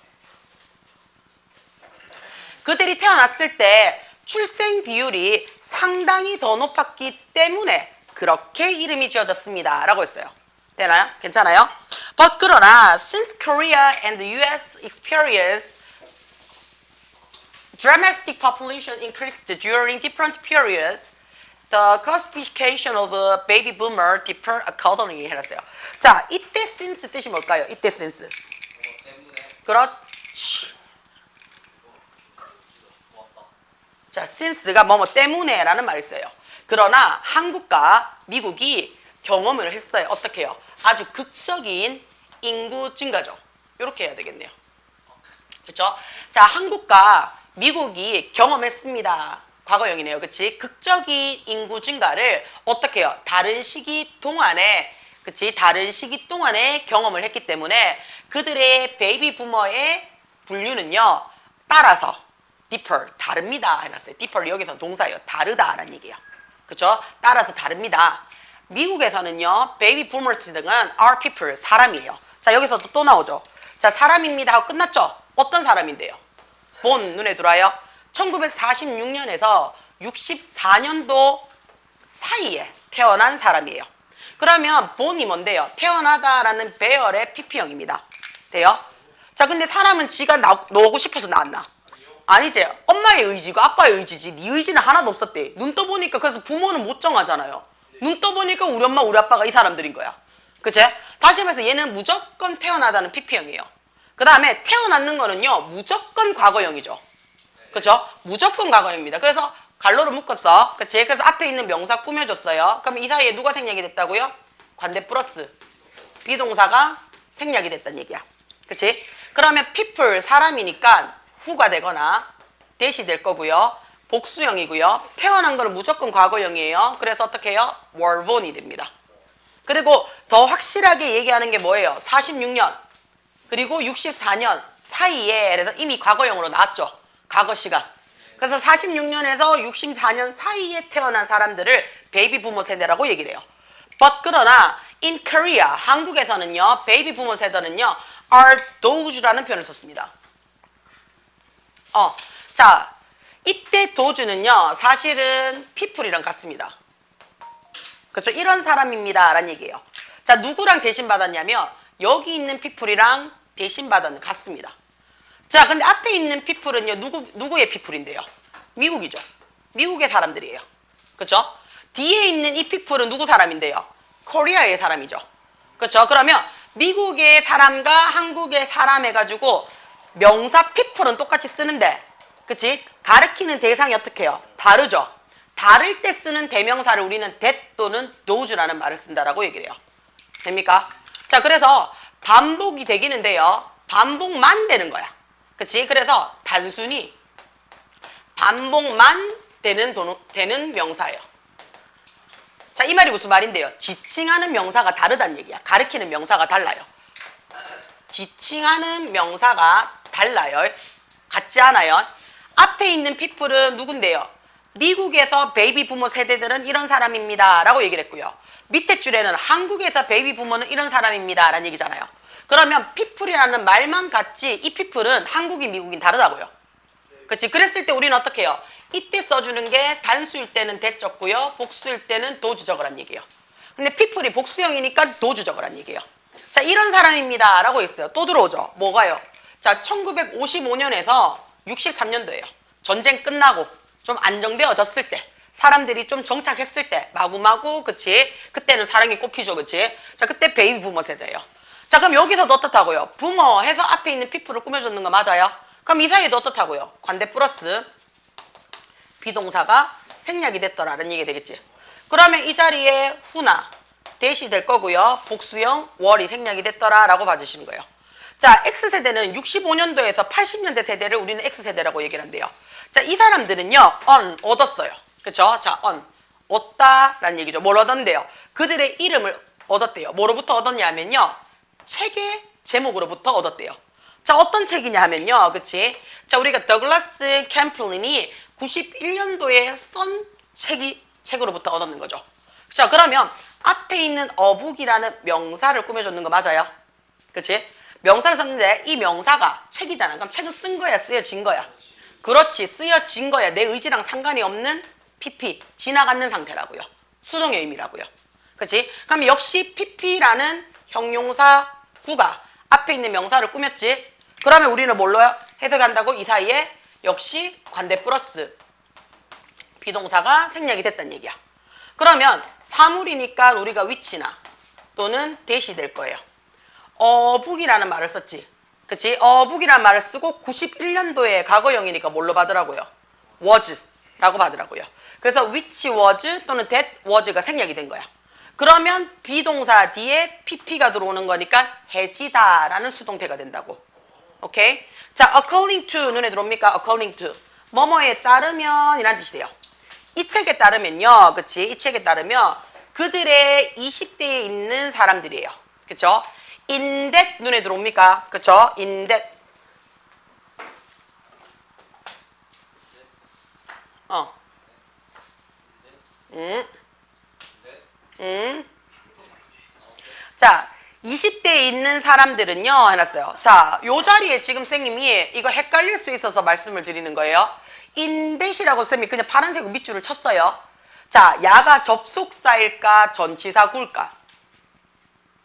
그들이 태어났을 때 출생 비율이 상당히 더 높았기 때문에 그렇게 이름이 지어졌습니다. 라고 했어요. 되나요? 괜찮아요? But 그러나 since Korea and the US experience dramatic population increased during different periods, the classification of a baby boomer differ accordingly 해놨어요. 자, 이때 since 뜻이 뭘까요? 이때 since. 그거 때문에 그렇지. 고맙다. 자, since가 뭐뭐 때문에라는 말이 있어요. 그러나 한국과 미국이 경험을 했어요. 어떻게 해요? 아주 극적인 인구 증가죠. 이렇게 해야 되겠네요. 그렇죠? 자, 한국과 미국이 경험했습니다. 과거형이네요. 그치? 극적인 인구 증가를 어떻게 해요? 다른 시기 동안에, 그치? 다른 시기 동안에 경험을 했기 때문에 그들의 베이비 부머의 분류는요, 따라서 differ, 다릅니다. 해놨어요. differ 여기서 동사예요. 다르다라는 얘기예요. 그쵸? 따라서 다릅니다. 미국에서는요, 베이비 부머스 등은 are people, 사람이에요. 자, 여기서도 또 나오죠. 자, 사람입니다 하고 끝났죠? 어떤 사람인데요? 본 눈에 들어와요. 1946년에서 64년도 사이에 태어난 사람이에요. 그러면 본이 뭔데요? 태어나다라는 배열의 PP형입니다. 돼요? 자, 근데 사람은 지가 나오고 싶어서 낳았나? 아니지. 엄마의 의지고 아빠의 의지지. 네 의지는 하나도 없었대. 눈 떠보니까 그래서 부모는 못 정하잖아요. 눈 떠보니까 우리 엄마 우리 아빠가 이 사람들인 거야. 그치? 다시 말해서 얘는 무조건 태어나다는 PP형이에요. 그 다음에 태어났는 거는요, 무조건 과거형이죠. 그죠? 무조건 과거형입니다. 그래서 갈로로 묶었어. 그치? 그래서 앞에 있는 명사 꾸며줬어요. 그럼 이 사이에 누가 생략이 됐다고요? 관대 플러스 비동사가 생략이 됐다는 얘기야. 그치? 그러면 people, 사람이니까 후가 되거나 대시 될 거고요. 복수형이고요. 태어난 거는 무조건 과거형이에요. 그래서 어떻게 해요? were born이 됩니다. 그리고 더 확실하게 얘기하는 게 뭐예요? 46년 그리고 64년 사이에 그래서 이미 과거형으로 나왔죠. 과거 시간. 그래서 46년에서 64년 사이에 태어난 사람들을 베이비 부모 세대라고 얘기를 해요. But 그러나 in Korea, 한국에서는요, 베이비 부모 세대는요, are those라는 표현을 썼습니다. 자, 이때 도주는요, 사실은 people이랑 같습니다. 그렇죠? 이런 사람입니다. 라는 얘기예요. 자, 누구랑 대신 받았냐면, 여기 있는 people이랑 대신 받았는 같습니다. 자, 근데 앞에 있는 people은요, 누구의 people인데요? 미국이죠. 미국의 사람들이에요. 그렇죠? 뒤에 있는 이 people은 누구 사람인데요? 코리아의 사람이죠. 그렇죠? 그러면 미국의 사람과 한국의 사람 해가지고 명사 people은 똑같이 쓰는데, 그치? 가르치는 대상이 어떻게 해요? 다르죠? 다를 때 쓰는 대명사를 우리는 that 또는 those라는 말을 쓴다라고 얘기를 해요. 됩니까? 자, 그래서 반복이 되기는데요. 반복만 되는 거야. 그치? 그래서 단순히 반복만 되는 명사예요. 자, 이 말이 무슨 말인데요? 지칭하는 명사가 다르다는 얘기야. 가르치는 명사가 달라요. 지칭하는 명사가 달라요. 같지 않아요? 앞에 있는 people은 누군데요? 미국에서 베이비 부모 세대들은 이런 사람입니다 라고 얘기를 했고요. 밑에 줄에는 한국에서 베이비 부모는 이런 사람입니다 라는 얘기잖아요. 그러면 people이라는 말만 같지 이 people은 한국인 미국인 다르다고요. 그치? 그랬을 때 우리는 어떻게 해요? 이때 써주는 게 단수일 때는 that 적고요, 복수일 때는 those 적으란 얘기예요. 근데 people이 복수형이니까 those 적으란 얘기예요. 자, 이런 사람입니다 라고 있어요. 또 들어오죠. 뭐가요? 자, 1955년에서 63년도예요. 전쟁 끝나고 좀 안정되어졌을 때, 사람들이 좀 정착했을 때, 마구마구, 그치? 그때는 사랑이 꽃피죠, 그치? 자, 그때 베이비 부머 세대예요. 자, 그럼 여기서도 어떻다고요? 부머 해서 앞에 있는 피프를 꾸며줬는 거 맞아요? 그럼 이 사이에도 어떻다고요? 관대 플러스 비동사가 생략이 됐더라는 얘기가 되겠지. 그러면 이 자리에 후나 대시 될 거고요. 복수형 월이 생략이 됐더라라고 봐주시는 거예요. 자, X세대는 65년도에서 80년대 세대를 우리는 X세대라고 얘기를 한대요. 자, 이 사람들은요, 얻었어요. 그쵸? 자, 얻다라는 얘기죠. 뭘 얻었는데요? 그들의 이름을 얻었대요. 뭐로부터 얻었냐면요, 책의 제목으로부터 얻었대요. 자, 어떤 책이냐 하면요, 그치? 자, 우리가 더글라스 캠플린이 91년도에 쓴 책으로부터 얻었는 거죠. 자, 그러면 앞에 있는 어북이라는 명사를 꾸며줬는 거 맞아요? 그치? 명사를 썼는데 이 명사가 책이잖아. 그럼 책은 쓴 거야, 쓰여진 거야? 그렇지, 쓰여진 거야. 내 의지랑 상관이 없는 PP, 지나가는 상태라고요. 수동의 의미라고요. 그치? 그럼 역시 PP라는 형용사 구가 앞에 있는 명사를 꾸몄지? 그러면 우리는 뭘로 해석한다고? 이 사이에 역시 관대 플러스 비동사가 생략이 됐다는 얘기야. 그러면 사물이니까 우리가 위치나 또는 대시 될 거예요. 어북이라는 말을 썼지. 그치? 어북이라는 말을 쓰고 91년도에 과거형이니까 뭘로 받으라고요? was라고 받으라고요. 그래서 which was 또는 that was가 생략이 된 거야. 그러면 비동사 뒤에 pp가 들어오는 거니까 해지다라는 수동태가 된다고. 오케이? 자, according to 눈에 들어옵니까? according to 뭐뭐에 따르면 이란 뜻이 돼요. 이 책에 따르면요, 그치? 이 책에 따르면 그들의 20대에 있는 사람들이에요. 그쵸? in that 눈에 들어옵니까? 그쵸? in that 자, 20대에 있는 사람들은요 해놨어요. 자, 요 자리에 지금 선생님이 이거 헷갈릴 수 있어서 말씀을 드리는 거예요. 인댓이라고 쌤이 그냥 파란색 밑줄을 쳤어요. 자, 야가 접속사일까 전치사 구일까?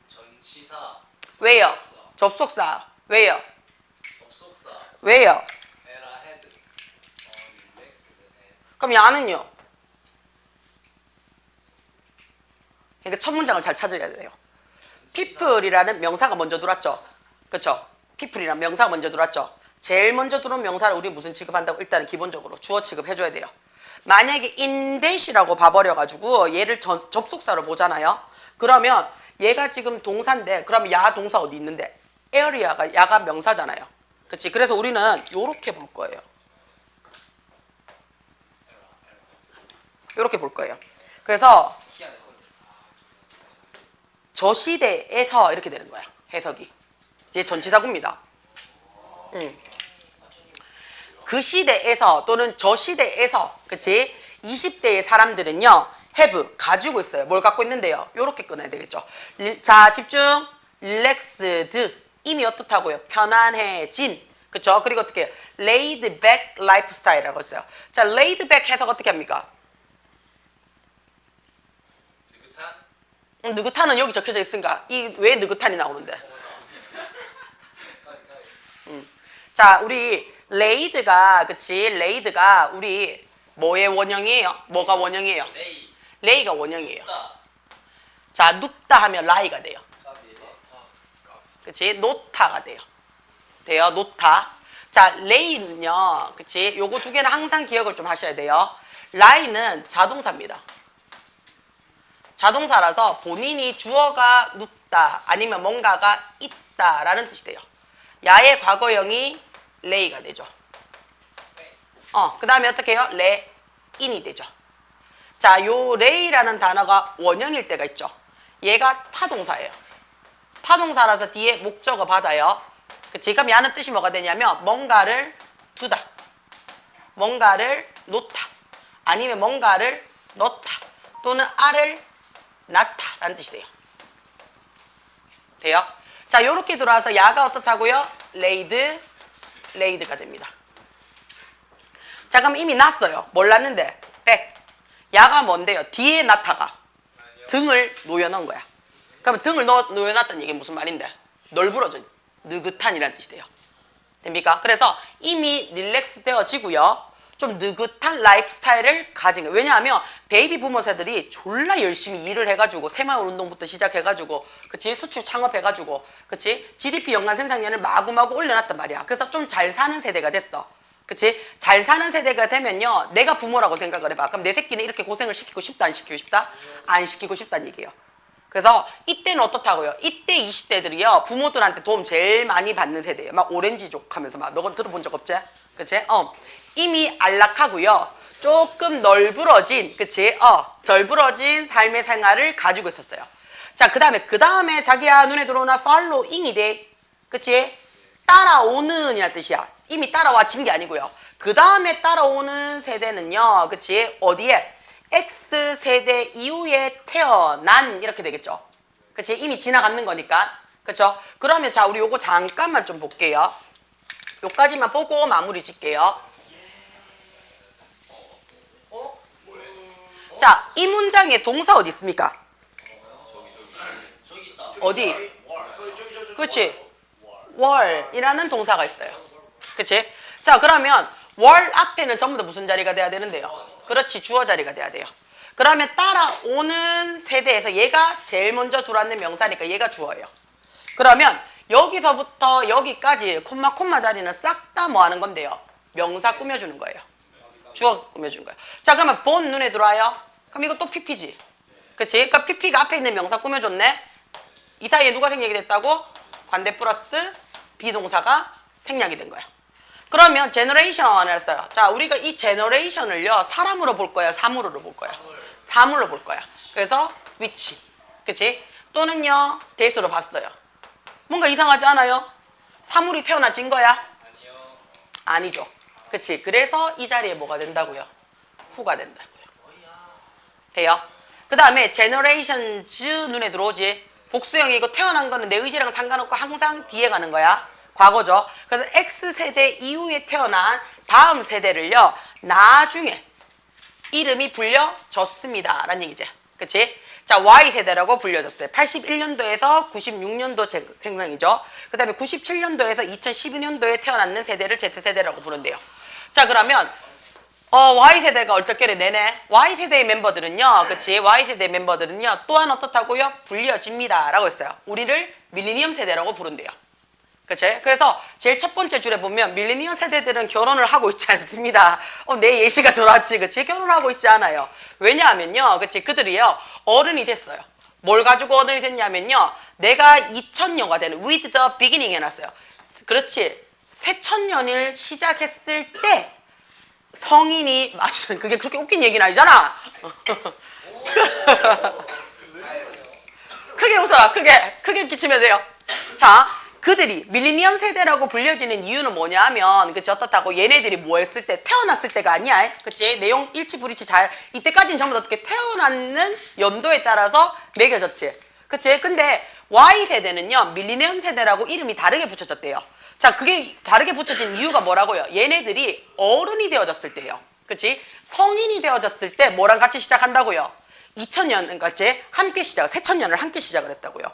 전치사. 왜요? 접속사. 왜요? 접속사. 왜요? 에라 헤드. 릴렉스드 헤드. 그럼 야는요? 그러니까 첫 문장을 잘 찾아야 돼요. people이라는 명사가 먼저 들어왔죠. 그렇죠? people이라는 명사가 먼저 들어왔죠. 제일 먼저 들어온 명사를 우리 무슨 취급한다고? 일단은 기본적으로 주어 취급해줘야 돼요. 만약에 in that이라고 봐버려가지고 얘를 접속사로 보잖아요. 그러면 얘가 지금 동사인데 그러면 야 동사 어디 있는데? area가 야가 명사잖아요. 그렇지? 그래서 우리는 요렇게 볼 거예요. 요렇게 볼 거예요. 그래서 저 시대에서 이렇게 되는 거야. 해석이. 이제 전치사구입니다. 그 시대에서 또는 저 시대에서, 그치? 20대의 사람들은요, have, 가지고 있어요. 뭘 갖고 있는데요? 요렇게 끊어야 되겠죠. 자, 집중. relaxed. 이미 어떻다고요? 편안해진. 그쵸? 그리고 어떻게? laid back lifestyle이라고 했어요. 자, laid back 해석 어떻게 합니까? 느긋한은 여기 적혀져 있으니까 이 왜 느긋한이 나오는데? 자, 우리 레이드가 그치? 레이드가 우리 뭐의 원형이에요? 뭐가 원형이에요? 레이가 원형이에요. 자, 눕다 하면 라이가 돼요. 그치? 노타가 돼요. 돼요? 노타. 자, 레이는요, 그치? 요거 두 개는 항상 기억을 좀 하셔야 돼요. 라이는 자동사입니다. 자동사라서 본인이 주어가 눕다 아니면 뭔가가 있다라는 뜻이 돼요. 야의 과거형이 레이가 되죠. 그 다음에 어떻게 해요? 레인이 되죠. 자, 요 레이라는 단어가 원형일 때가 있죠. 얘가 타동사예요. 타동사라서 뒤에 목적어 받아요. 그치? 그럼 야는 뜻이 뭐가 되냐면 뭔가를 두다, 뭔가를 놓다, 아니면 뭔가를 넣다, 또는 알을 낳다라는 뜻이 돼요. 돼요? 자, 요렇게 들어와서 야가 어떻다고요? 레이드가 됩니다. 자, 그럼 이미 났어요. 뭘 났는데? 백. 야가 뭔데요? 뒤에 나타가 등을 놓여놓은 거야. 그럼 등을 놓여놨다는 얘기는 무슨 말인데? 널브러져, 느긋한이라는 뜻이 돼요. 됩니까? 그래서 이미 릴렉스 되어지고요. 좀 느긋한 라이프 스타일을 가진 거예요. 왜냐하면 베이비 부머 세들이 졸라 열심히 일을 해가지고 새마을 운동부터 시작해가지고 그치 수출 창업해가지고 그치 GDP 연간 생산량을 마구마구 올려놨단 말이야. 그래서 좀 잘 사는 세대가 됐어. 그치? 잘 사는 세대가 되면요 내가 부모라고 생각을 해봐. 그럼 내 새끼는 이렇게 고생을 시키고 싶다 안 시키고 싶다? 안 시키고 싶다는 얘기예요. 그래서 이때는 어떻다고요? 이때 20대들이요 부모들한테 도움 제일 많이 받는 세대예요. 막 오렌지족 하면서 막 너건 들어본 적 없지? 그치? 이미 안락하고요 조금 널브러진 그치? 널브러진 삶의 생활을 가지고 있었어요. 자 그 다음에 자기야 눈에 들어오나 following이 돼. 그치? 따라오는 이란 뜻이야. 이미 따라와진 게 아니고요. 그 다음에 따라오는 세대는요 그치? 어디에? X세대 이후에 태어난 이렇게 되겠죠. 그치? 이미 지나가는 거니까. 그쵸? 그러면 자 우리 요거 잠깐만 좀 볼게요. 요까지만 보고 마무리 짓게요. 자, 이 문장에 동사 어디 있습니까? 저기 있다. 어디? 그렇지. 월이라는 동사가 있어요. 그치? 자, 그러면 월 앞에는 전부 다 무슨 자리가 돼야 되는데요? 그렇지, 주어 자리가 돼야 돼요. 그러면 따라오는 세대에서 얘가 제일 먼저 들어왔는 명사니까 얘가 주어예요. 그러면 여기서부터 여기까지 콤마 자리는 싹 다 뭐 하는 건데요? 명사 꾸며주는 거예요. 주어 꾸며주는 거예요. 자, 그러면 본 눈에 들어와요? 그럼 이거 또 PP지. 그치? 그러니까 PP가 앞에 있는 명사 꾸며줬네? 이 사이에 누가 생략이 됐다고? 관대 플러스 비동사가 생략이 된 거야. 그러면 제너레이션을 했어요. 자, 우리가 이 제너레이션을요, 사람으로 볼 거야, 사물로 볼 거야? 사물로 볼 거야. 그래서 위치. 그치? 또는요, 대수로 봤어요. 뭔가 이상하지 않아요? 사물이 태어나진 거야? 아니요. 아니죠. 그치? 그래서 이 자리에 뭐가 된다고요? 후가 된다고요. 돼요? 그 다음에 generations 눈에 들어오지? 복수형이고 태어난 거는 내 의지랑 상관없고 항상 뒤에 가는 거야. 과거죠. 그래서 X세대 이후에 태어난 다음 세대를요. 나중에 이름이 불려졌습니다. 라는 얘기지. 그치? 자, Y세대라고 불려졌어요. 81년도에서 96년도 생성이죠. 그 다음에 97년도에서 2012년도에 태어났는 세대를 Z세대라고 부른대요. 자, 그러면 Y세대가 얼떨결에 내내 Y세대의 멤버들은요. 그치? Y세대 멤버들은요. 또한 어떻다고요? 불려집니다. 라고 했어요. 우리를 밀레니엄 세대라고 부른대요. 그치? 그래서 제일 첫 번째 줄에 보면 밀레니엄 세대들은 결혼을 하고 있지 않습니다. 내 예시가 들어왔지. 그치? 결혼하고 있지 않아요. 왜냐하면요. 그치? 그들이요. 어른이 됐어요. 뭘 가지고 어른이 됐냐면요. 내가 2000년가 되는 with the beginning 해놨어요. 그렇지. 새천년을 시작했을 때 성인이 맞아. 그게 그렇게 웃긴 얘기는 아니잖아. 크게 웃어라. 크게 끼치면 돼요. 자, 그들이 밀레니엄 세대라고 불려지는 이유는 뭐냐면 그치 어떻다고 얘네들이 뭐 했을 때 태어났을 때가 아니야. 그치? 내용 일치불이치 잘 이때까지는 전부 다 어떻게 태어났는 연도에 따라서 매겨졌지. 그치? 근데 Y세대는요. 밀레니엄 세대라고 이름이 다르게 붙여졌대요. 자, 그게 다르게 붙여진 이유가 뭐라고요? 얘네들이 어른이 되어졌을 때예요. 그치? 성인이 되어졌을 때 뭐랑 같이 시작한다고요? 2000년 같이 함께 새천년을 함께 시작을 했다고요.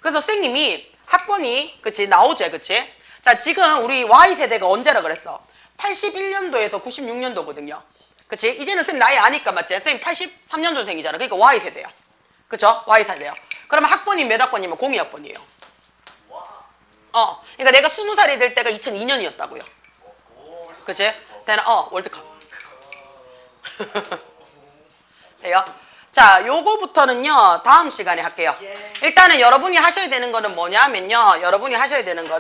그래서 선생님이 학번이 그치 나오죠. 그치? 자, 지금 우리 Y세대가 언제라 그랬어? 81년도에서 96년도거든요. 그치? 이제는 선생님 나이 아니까 맞지? 선생님 83년도생이잖아. 그러니까 Y세대야. 그쵸? Y세대요. 그러면 학번이 몇 학번이면 02학번이에요. 그러니까 내가 20살이 될 때가 2002년이었다고요. 그치? 때는 월드컵. 돼요? 자, 요거부터는요 다음 시간에 할게요. 일단은 여러분이 하셔야 되는 거는 뭐냐면요. 여러분이 하셔야 되는 거는